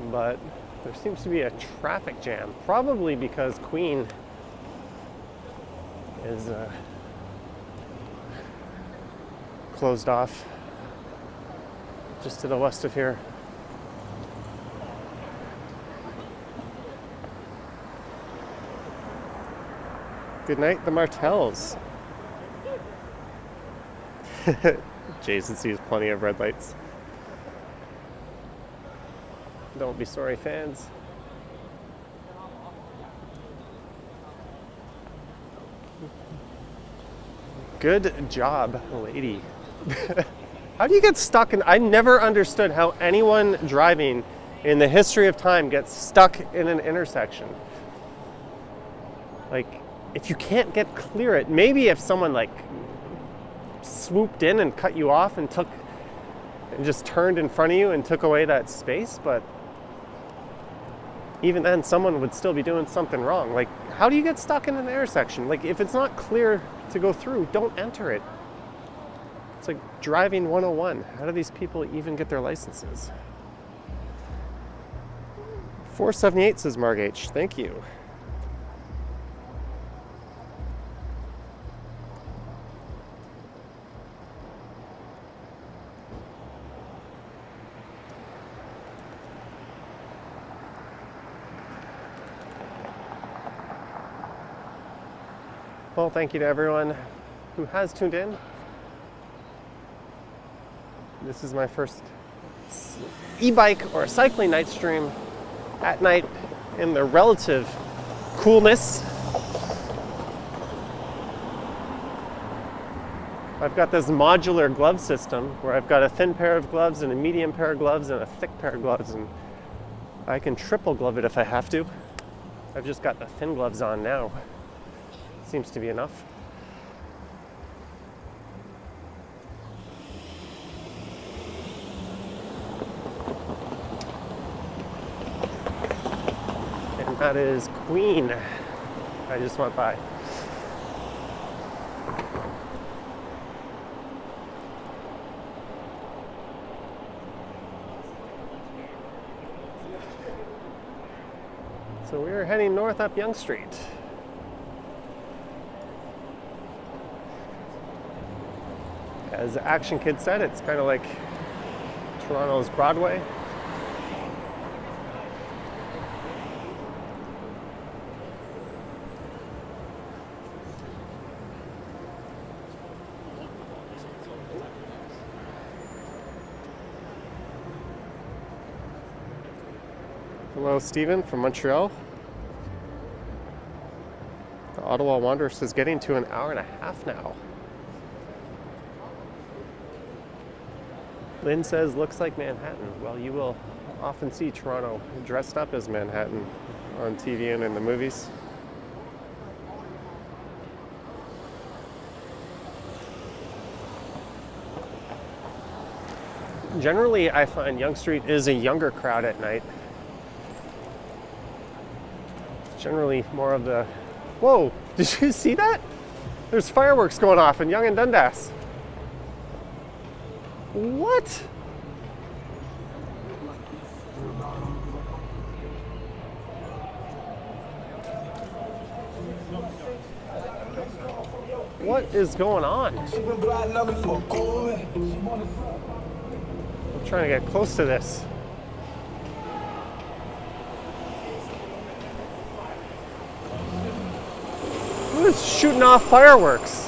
but there seems to be a traffic jam, probably because Queen is closed off just to the west of here. Good night, the Martells. Jason sees plenty of red lights. Don't be sorry, fans. Good job, lady. How do you get stuck in... I never understood how anyone driving in the history of time gets stuck in an intersection. Like, if you can't get clear it, maybe if someone like swooped in and cut you off and just turned in front of you and took away that space, but even then someone would still be doing something wrong. Like, how do you get stuck in an intersection? Like, if it's not clear to go through, don't enter it. It's like driving 101. How do these people even get their licenses? 478 says Marg H. Thank you. Well, thank you to everyone who has tuned in. This is my first e-bike or cycling night stream at night in the relative coolness. I've got this modular glove system where I've got a thin pair of gloves and a medium pair of gloves and a thick pair of gloves, and I can triple glove it if I have to. I've just got the thin gloves on now. Seems to be enough. And that is Queen. I just went by. So we're heading north up Yonge Street. As Action Kid said, it's kind of like Toronto's Broadway. Hello, Stephen from Montreal. The Ottawa Wanderers is getting to an hour and a half now. Lynn says, looks like Manhattan. Well, you will often see Toronto dressed up as Manhattan on TV and in the movies. Generally, I find Yonge Street is a younger crowd at night. Generally more of the... Whoa, did you see that? There's fireworks going off in Yonge and Dundas. What? What is going on? I'm trying to get close to this. Who is shooting off fireworks?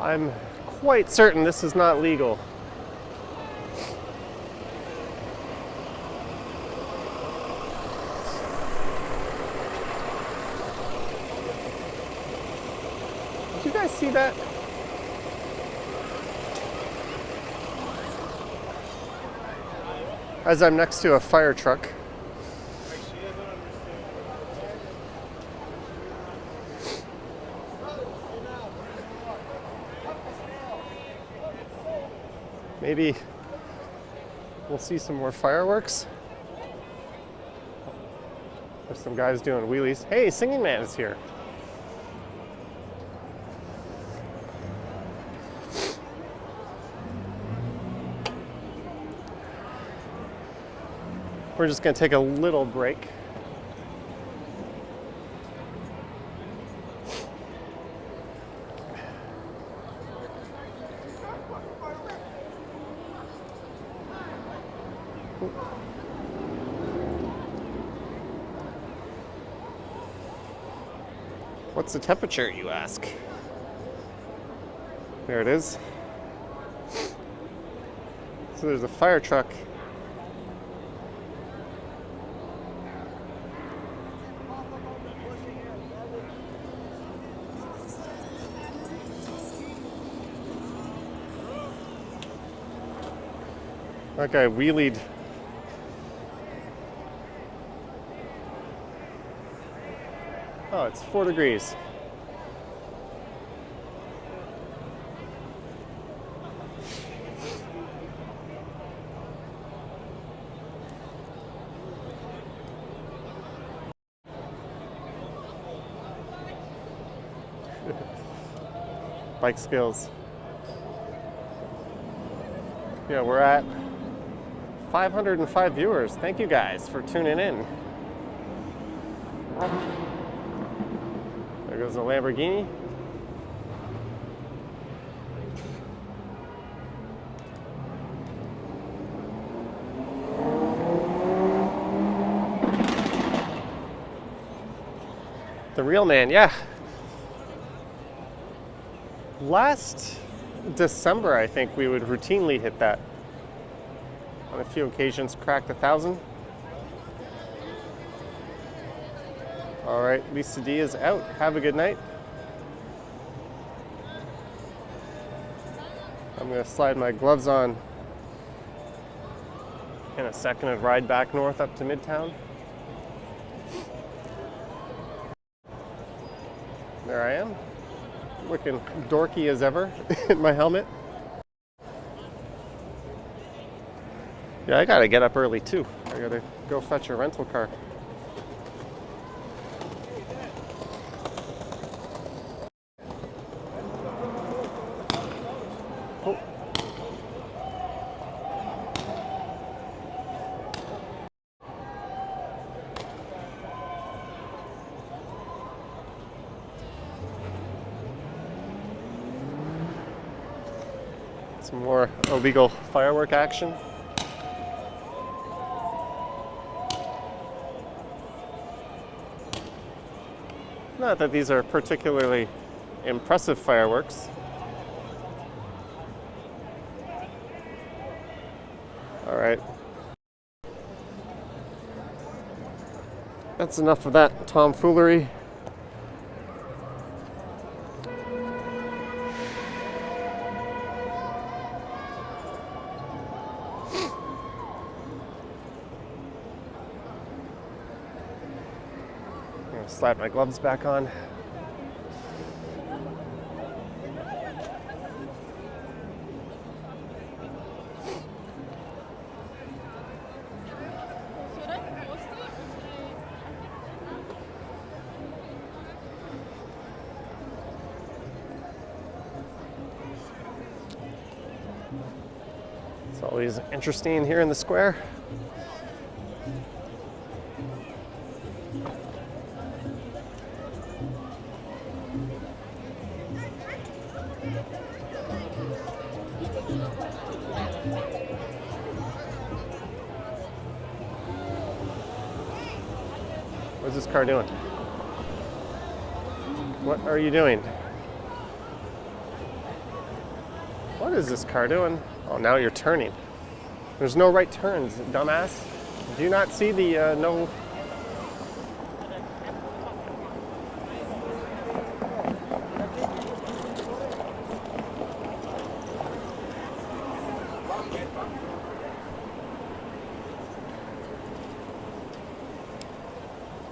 I'm quite certain this is not legal. Did you guys see that? As I'm next to a fire truck. Maybe we'll see some more fireworks. There's some guys doing wheelies. Hey, Singing Man is here. We're just going to take a little break. What's the temperature, you ask? There it is. So there's a fire truck. That guy wheelied. Oh, it's 4 degrees. Bike skills. Yeah, we're at 505 viewers. Thank you guys for tuning in. There goes a Lamborghini. The real man, yeah. Last December, I think we would routinely hit that. On a few occasions, cracked 1,000. All right, Lisa D is out. Have a good night. I'm gonna slide my gloves on in a second and ride back north up to Midtown. There I am, looking dorky as ever in my helmet. Yeah, I gotta get up early too. I gotta go fetch a rental car. Oh. Some more illegal firework action. Not that these are particularly impressive fireworks. All right. That's enough of that tomfoolery. Slap my gloves back on. It's always interesting here in the square. What's this car doing? What are you doing? What is this car doing? Oh, now you're turning. There's no right turns, dumbass. Do you not see the no?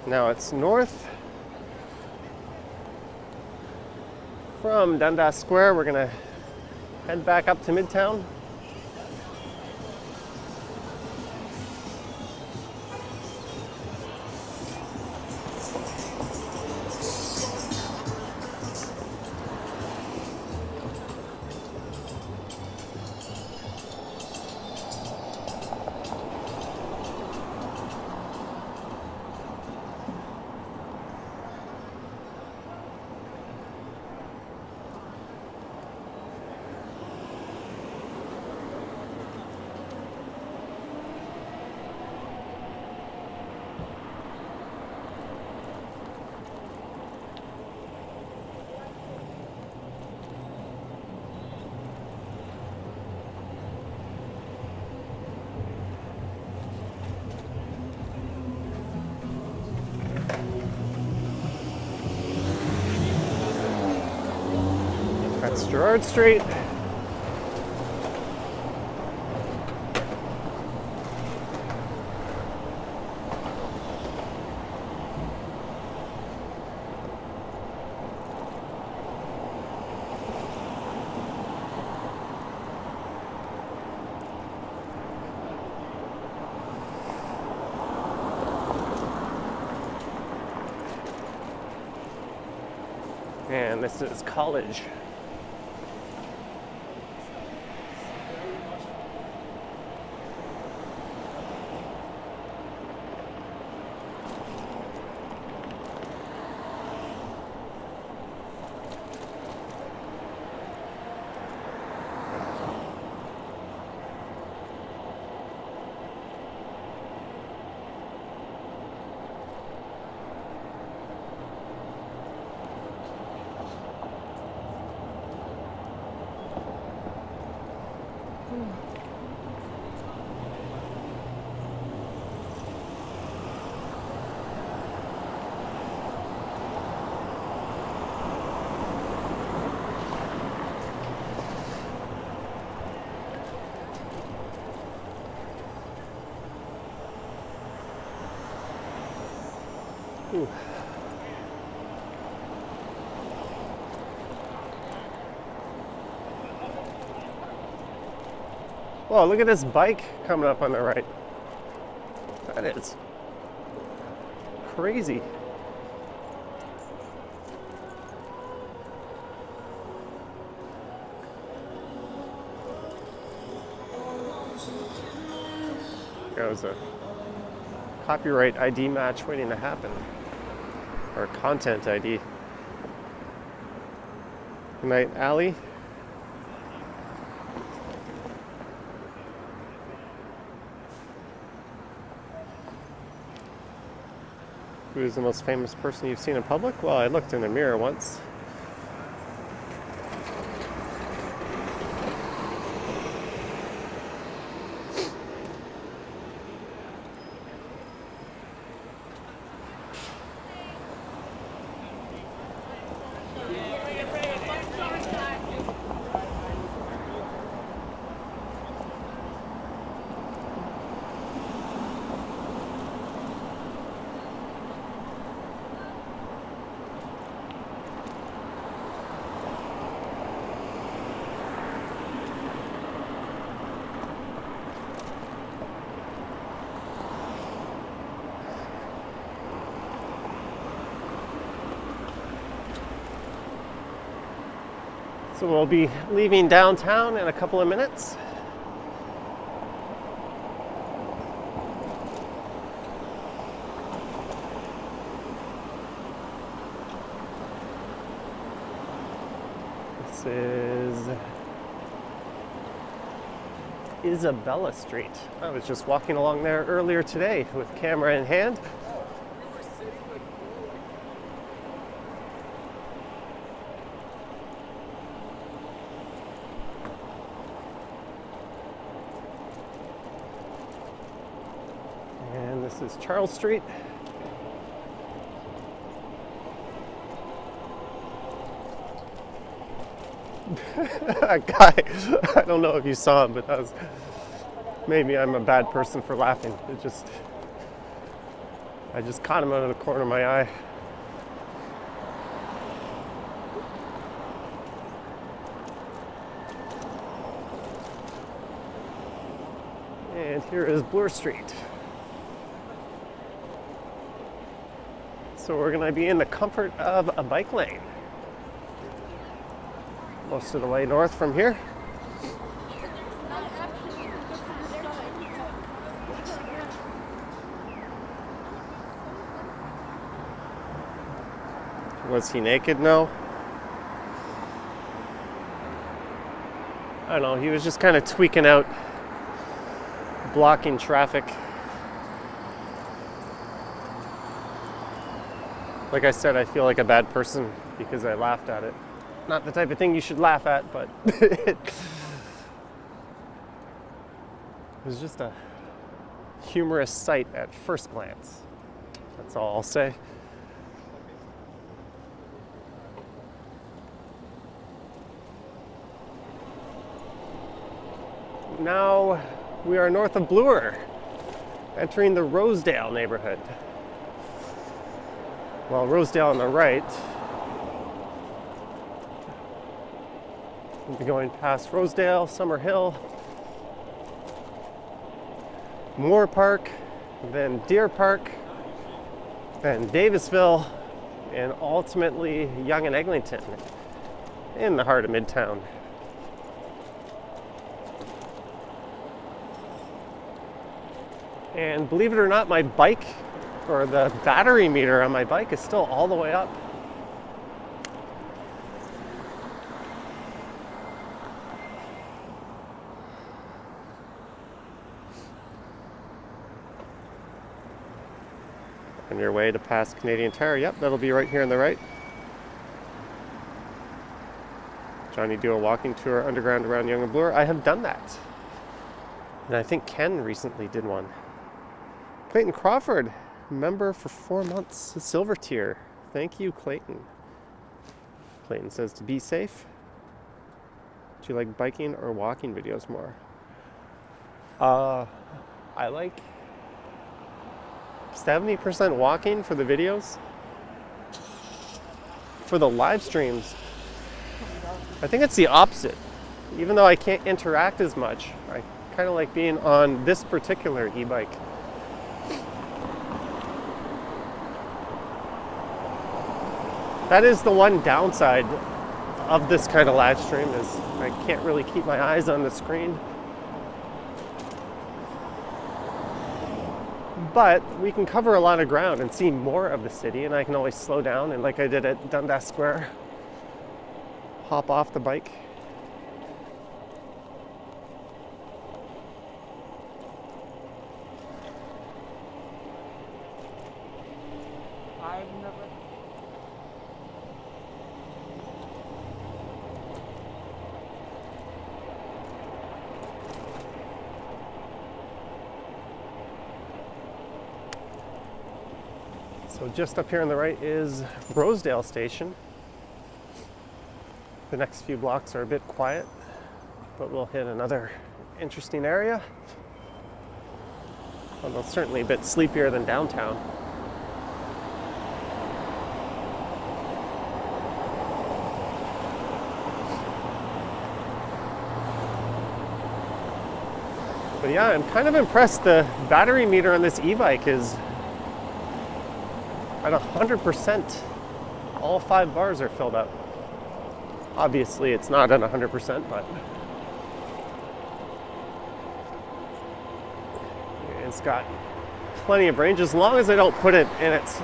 Now it's north from Dundas Square. We're gonna head back up to Midtown. That's Gerard Street. And this is College. Ooh. Whoa, look at this bike coming up on the right. That is crazy. Goes a copyright ID match waiting to happen. Or content ID. Good night, Allie. Who is the most famous person you've seen in public? Well, I looked in the mirror once. So we'll be leaving downtown in a couple of minutes. This is Isabella Street. I was just walking along there earlier today with camera in hand. This is Charles Street. A guy, I don't know if you saw him, but that was, maybe I'm a bad person for laughing. I just caught him out of the corner of my eye. And here is Bloor Street. So we're going to be in the comfort of a bike lane. Most of the way north from here. Was he naked? No. I don't know, he was just kind of tweaking out, blocking traffic. Like I said, I feel like a bad person because I laughed at it. Not the type of thing you should laugh at, but it was just a humorous sight at first glance. That's all I'll say. now we are north of Bloor, entering the Rosedale neighborhood. Well, Rosedale on the right. We'll be going past Rosedale, Summerhill, Moore Park, then Deer Park, then Davisville, and ultimately Yonge and Eglinton in the heart of Midtown. And believe it or not, my bike, or the battery meter on my bike, is still all the way up. On your way to pass Canadian Tire, yep, that'll be right here on the right. Johnny do a walking tour underground around Yonge and Bloor. I have done that. And I think Ken recently did one. Clayton Crawford, member for 4 months, a silver tier. Thank you, Clayton. Clayton says to be safe. Do you like biking or walking videos more? I like 70% walking for the videos. For the live streams, I think it's the opposite. Even though I can't interact as much, I kind of like being on this particular e-bike. That is the one downside of this kind of live stream, is I can't really keep my eyes on the screen. But we can cover a lot of ground and see more of the city, and I can always slow down, and like I did at Dundas Square, hop off the bike. I've never. So just up here on the right is Rosedale Station. The next few blocks are a bit quiet, but we'll hit another interesting area. Although certainly a bit sleepier than downtown. But yeah, I'm kind of impressed. The battery meter on this e-bike is at 100%. All 5 bars are filled up. Obviously, it's not at 100%, but it's got plenty of range. As long as I don't put it in its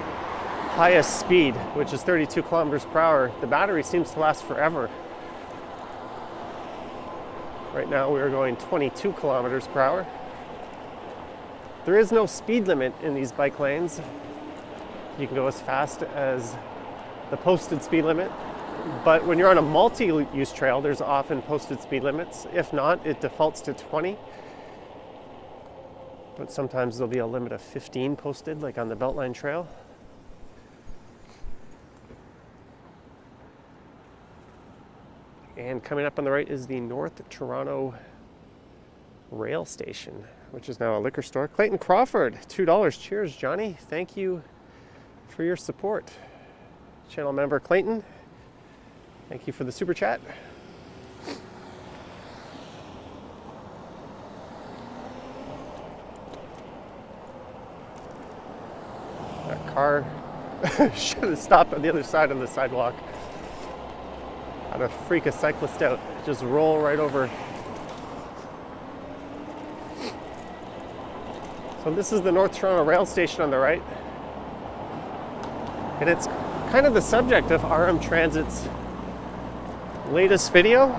highest speed, which is 32 kilometers per hour, the battery seems to last forever. Right now, we are going 22 kilometers per hour. There is no speed limit in these bike lanes. You can go as fast as the posted speed limit, but when you're on a multi-use trail, there's often posted speed limits. If not, it defaults to 20, but sometimes there'll be a limit of 15 posted, like on the Beltline Trail. And coming up on the right is the North Toronto Rail Station, which is now a liquor store. Clayton Crawford, $2. Cheers, Johnny. Thank you for your support. Channel member Clayton, thank you for the super chat. That car should have stopped on the other side of the sidewalk. How to freak a cyclist out. Just roll right over. So this is the North Toronto Rail Station on the right. And it's kind of the subject of RM Transit's latest video.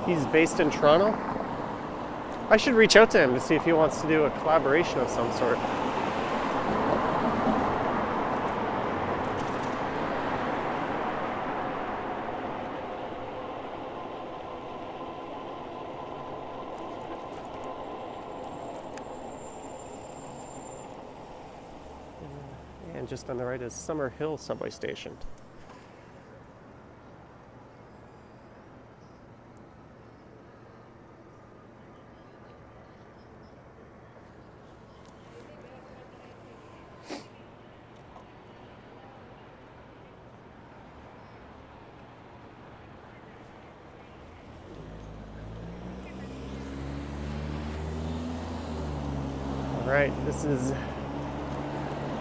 He's based in Toronto. I should reach out to him to see if he wants to do a collaboration of some sort. And just on the right is Summerhill subway station. Right, this is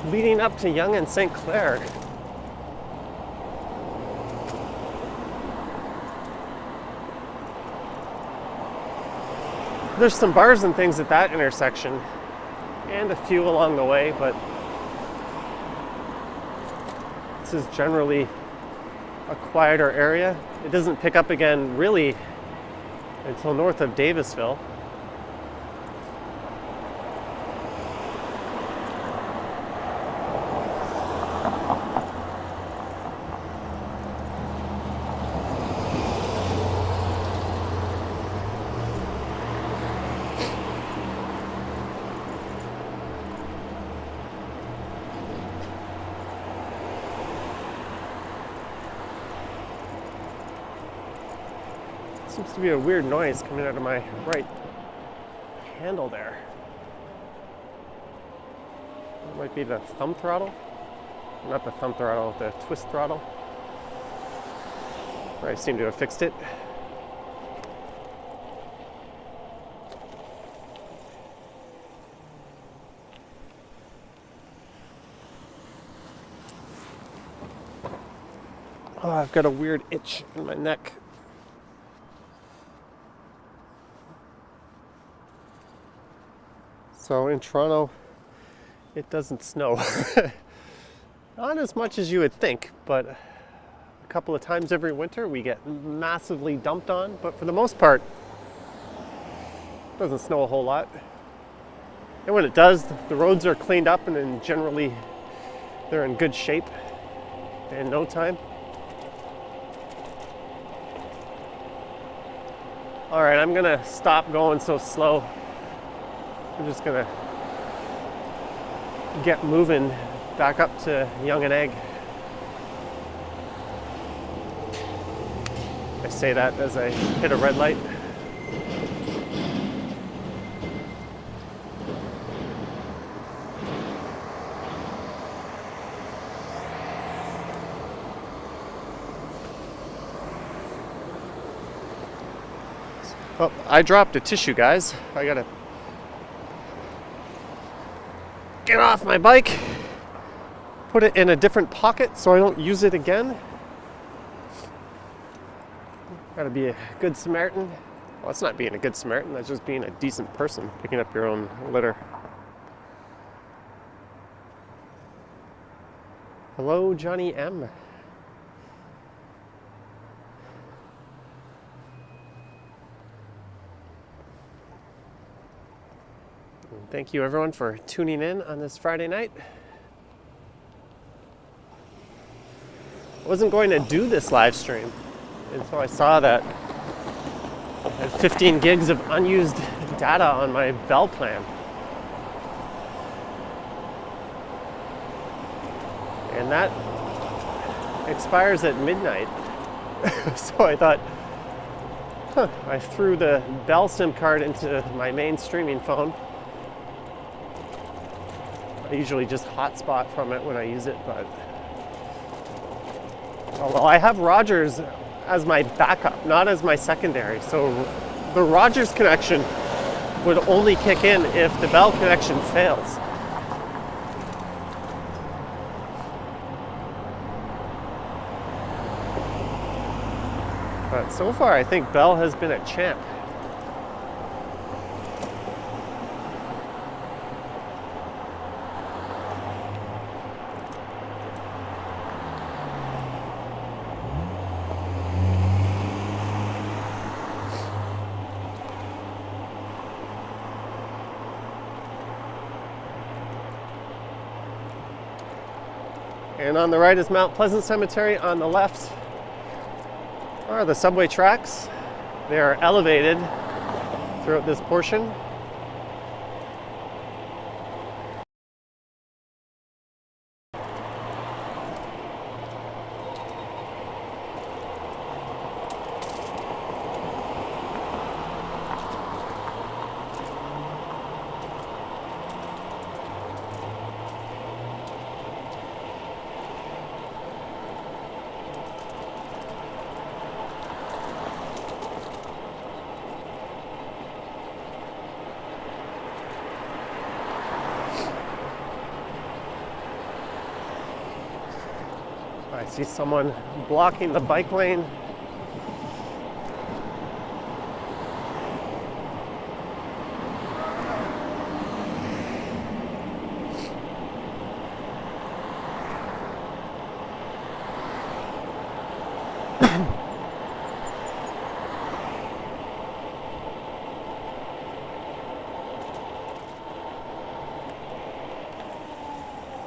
leading up to Yonge and St. Clair. There's some bars and things at that intersection, and a few along the way, but this is generally a quieter area. It doesn't pick up again really until north of Davisville. Seems to be a weird noise coming out of my right handle there. It might be the thumb throttle. Not the thumb throttle, the twist throttle. I seem to have fixed it. Oh, I've got a weird itch in my neck. So in Toronto, it doesn't snow. Not as much as you would think, but a couple of times every winter we get massively dumped on, but for the most part, it doesn't snow a whole lot. And when it does, the roads are cleaned up and then generally they're in good shape in no time. All right, I'm gonna stop going so slow. I'm just gonna get moving back up to Yonge and Egg. I say that as I hit a red light. Oh, I dropped a tissue, guys. I gotta get off my bike, put it in a different pocket so I don't use it again. Gotta be a good Samaritan. Well, that's not being a good Samaritan, that's just being a decent person, picking up your own litter. Hello, Johnny M. Thank you everyone for tuning in on this Friday night. I wasn't going to do this live stream until I saw that I had 15 gigs of unused data on my Bell plan. And that expires at midnight. So I thought, I threw the Bell SIM card into my main streaming phone. I usually just hotspot from it when I use it, but although I have Rogers as my backup, not as my secondary, so the Rogers connection would only kick in if the Bell connection fails. But so far, I think Bell has been a champ. And on the right is Mount Pleasant Cemetery. On the left are the subway tracks. They are elevated throughout this portion. See someone blocking the bike lane.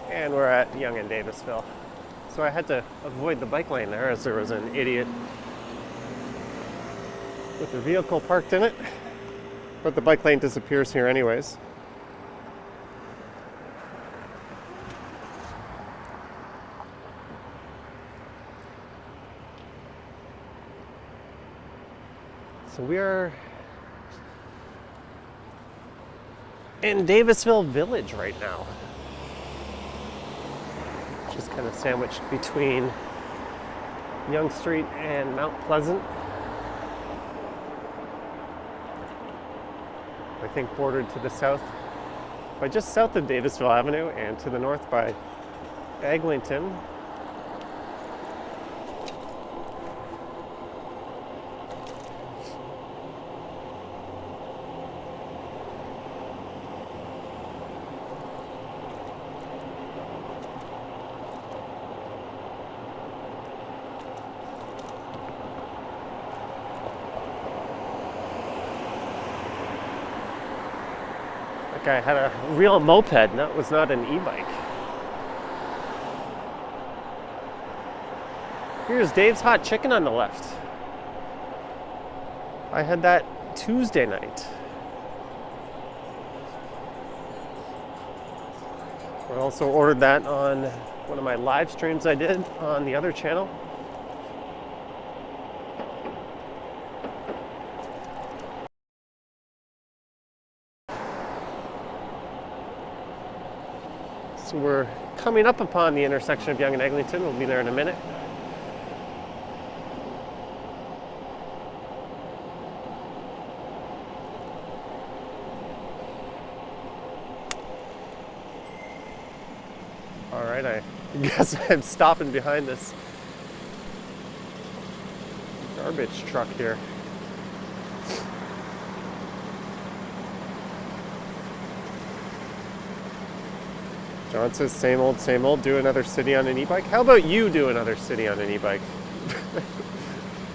And we're at Yonge and Davisville. So I had to avoid the bike lane there as there was an idiot with their vehicle parked in it. But the bike lane disappears here anyways. So we are in Davisville Village right now. Just kind of sandwiched between Yonge Street and Mount Pleasant. I think bordered to the south by just south of Davisville Avenue and to the north by Eglinton. Guy had a real moped, and that was not an e-bike. Here's Dave's Hot Chicken on the left. I had that Tuesday night. I also ordered that on one of my live streams I did on the other channel. So we're coming up upon the intersection of Yonge and Eglinton. We'll be there in a minute. All right, I guess I'm stopping behind this garbage truck here. John says, same old, do another city on an e-bike. How about you do another city on an e-bike?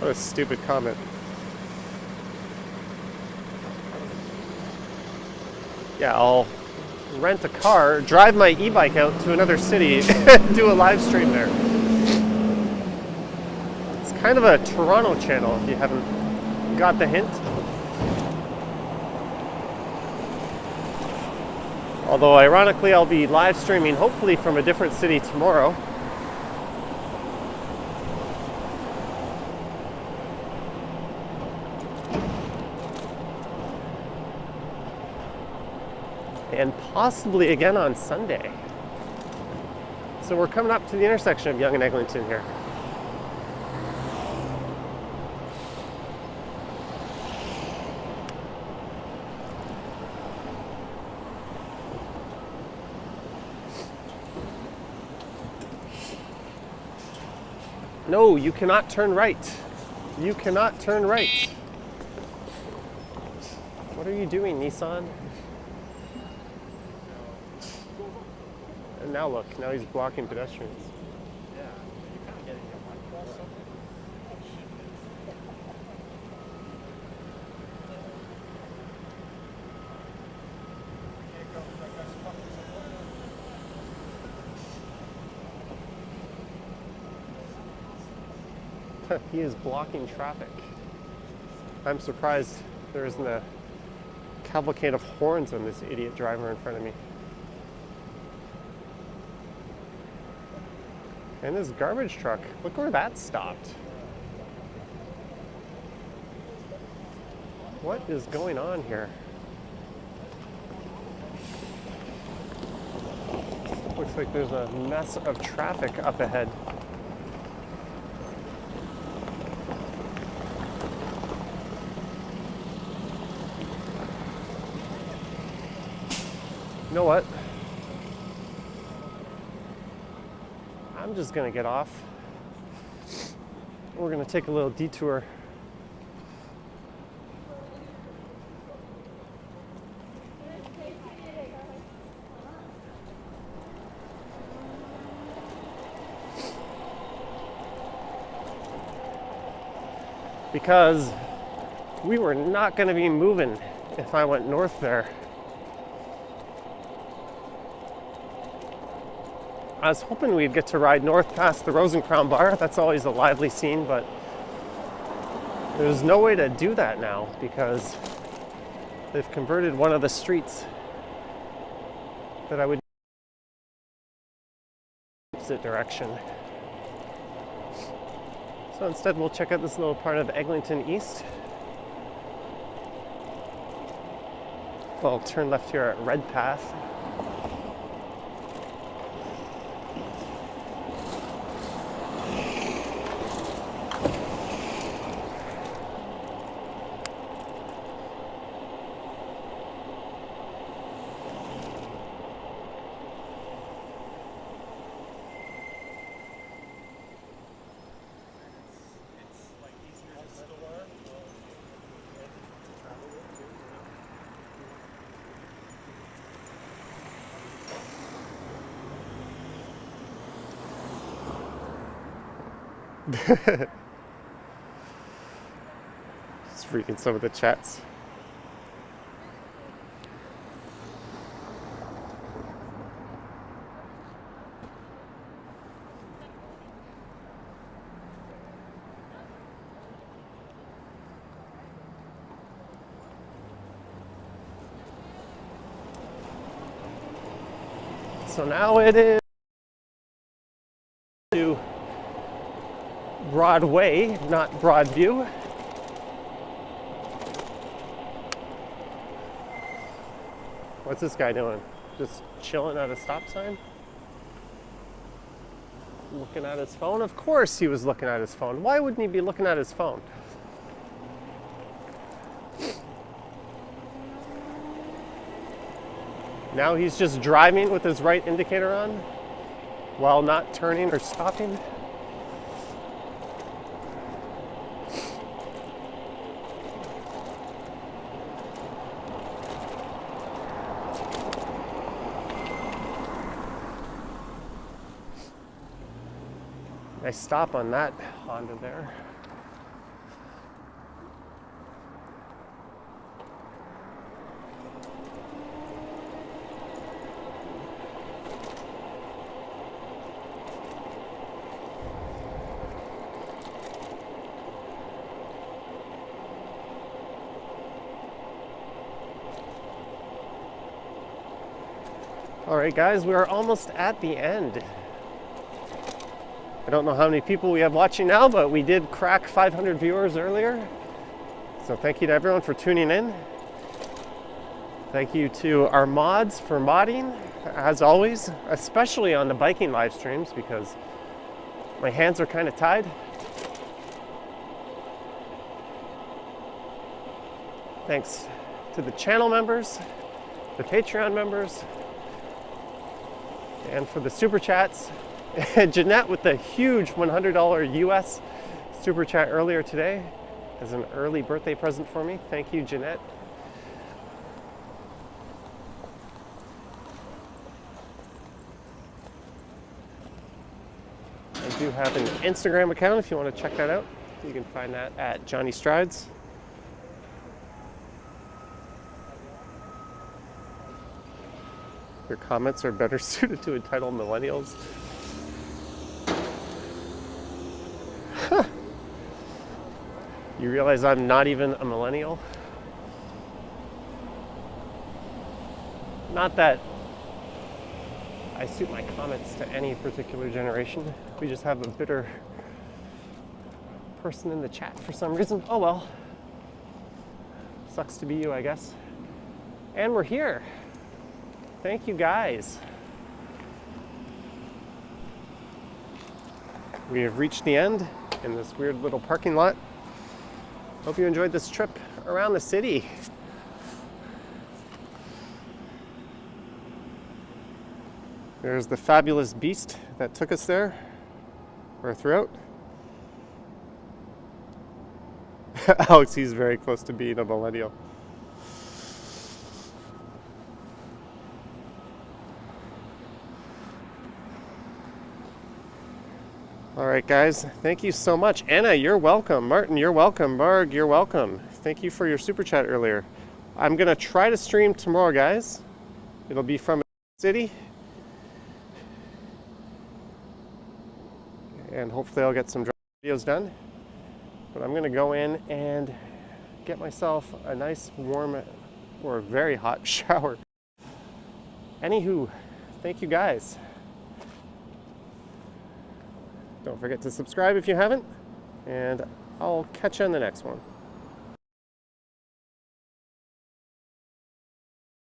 What a stupid comment. Yeah, I'll rent a car, drive my e-bike out to another city, and do a live stream there. It's kind of a Toronto channel, if you haven't got the hint. Although ironically, I'll be live streaming hopefully from a different city tomorrow. And possibly again on Sunday. So we're coming up to the intersection of Yonge and Eglinton here. No, you cannot turn right. You cannot turn right. What are you doing, Nissan? And now look, now he's blocking pedestrians. Yeah, you kind of getting your money also. He is blocking traffic. I'm surprised there isn't a cavalcade of horns on this idiot driver in front of me. And this garbage truck, look where that stopped. What is going on here? Looks like there's a mess of traffic up ahead. You know what? I'm just gonna get off we're going to take a little detour. Because we were not going to be moving if I went north there. I was hoping we'd get to ride north past the Rose and Crown Bar. That's always a lively scene, but there's no way to do that now because they've converted one of the streets that I would opposite direction. So instead we'll check out this little part of Eglinton East. I'll turn left here at Redpath. Just reading some of the chats. So now it is to Broadway, not Broadview. What's this guy doing? Just chilling at a stop sign? Looking at his phone? Of course he was looking at his phone. Why wouldn't he be looking at his phone? Now he's just driving with his right indicator on while not turning or stopping. Nice stop on that Honda there. All right, guys, we are almost at the end. I don't know how many people we have watching now, but we did crack 500 viewers earlier. So thank you to everyone for tuning in. Thank you to our mods for modding, as always, especially on the biking live streams because my hands are kind of tied. Thanks to the channel members, the Patreon members, and for the super chats. Jeanette with the huge $100 US super chat earlier today as an early birthday present for me. Thank you, Jeanette. I do have an Instagram account if you want to check that out. You can find that at Johnny Strides. Your comments are better suited to entitled millennials. You realize I'm not even a millennial? Not that I suit my comments to any particular generation. We just have a bitter person in the chat for some reason. Oh well. Sucks to be you, I guess. And we're here. Thank you, guys. We have reached the end in this weird little parking lot. Hope you enjoyed this trip around the city. There's the fabulous beast that took us there, or throughout. Alex, he's very close to being a millennial. All right, guys, thank you so much. Anna, you're welcome. Martin, you're welcome. Marg, you're welcome. Thank you for your super chat earlier. I'm going to try to stream tomorrow, guys. It'll be from a city. And hopefully I'll get some videos done. But I'm going to go in and get myself a nice warm or very hot shower. Anywho, thank you guys. Don't forget to subscribe if you haven't, and I'll catch you on the next one.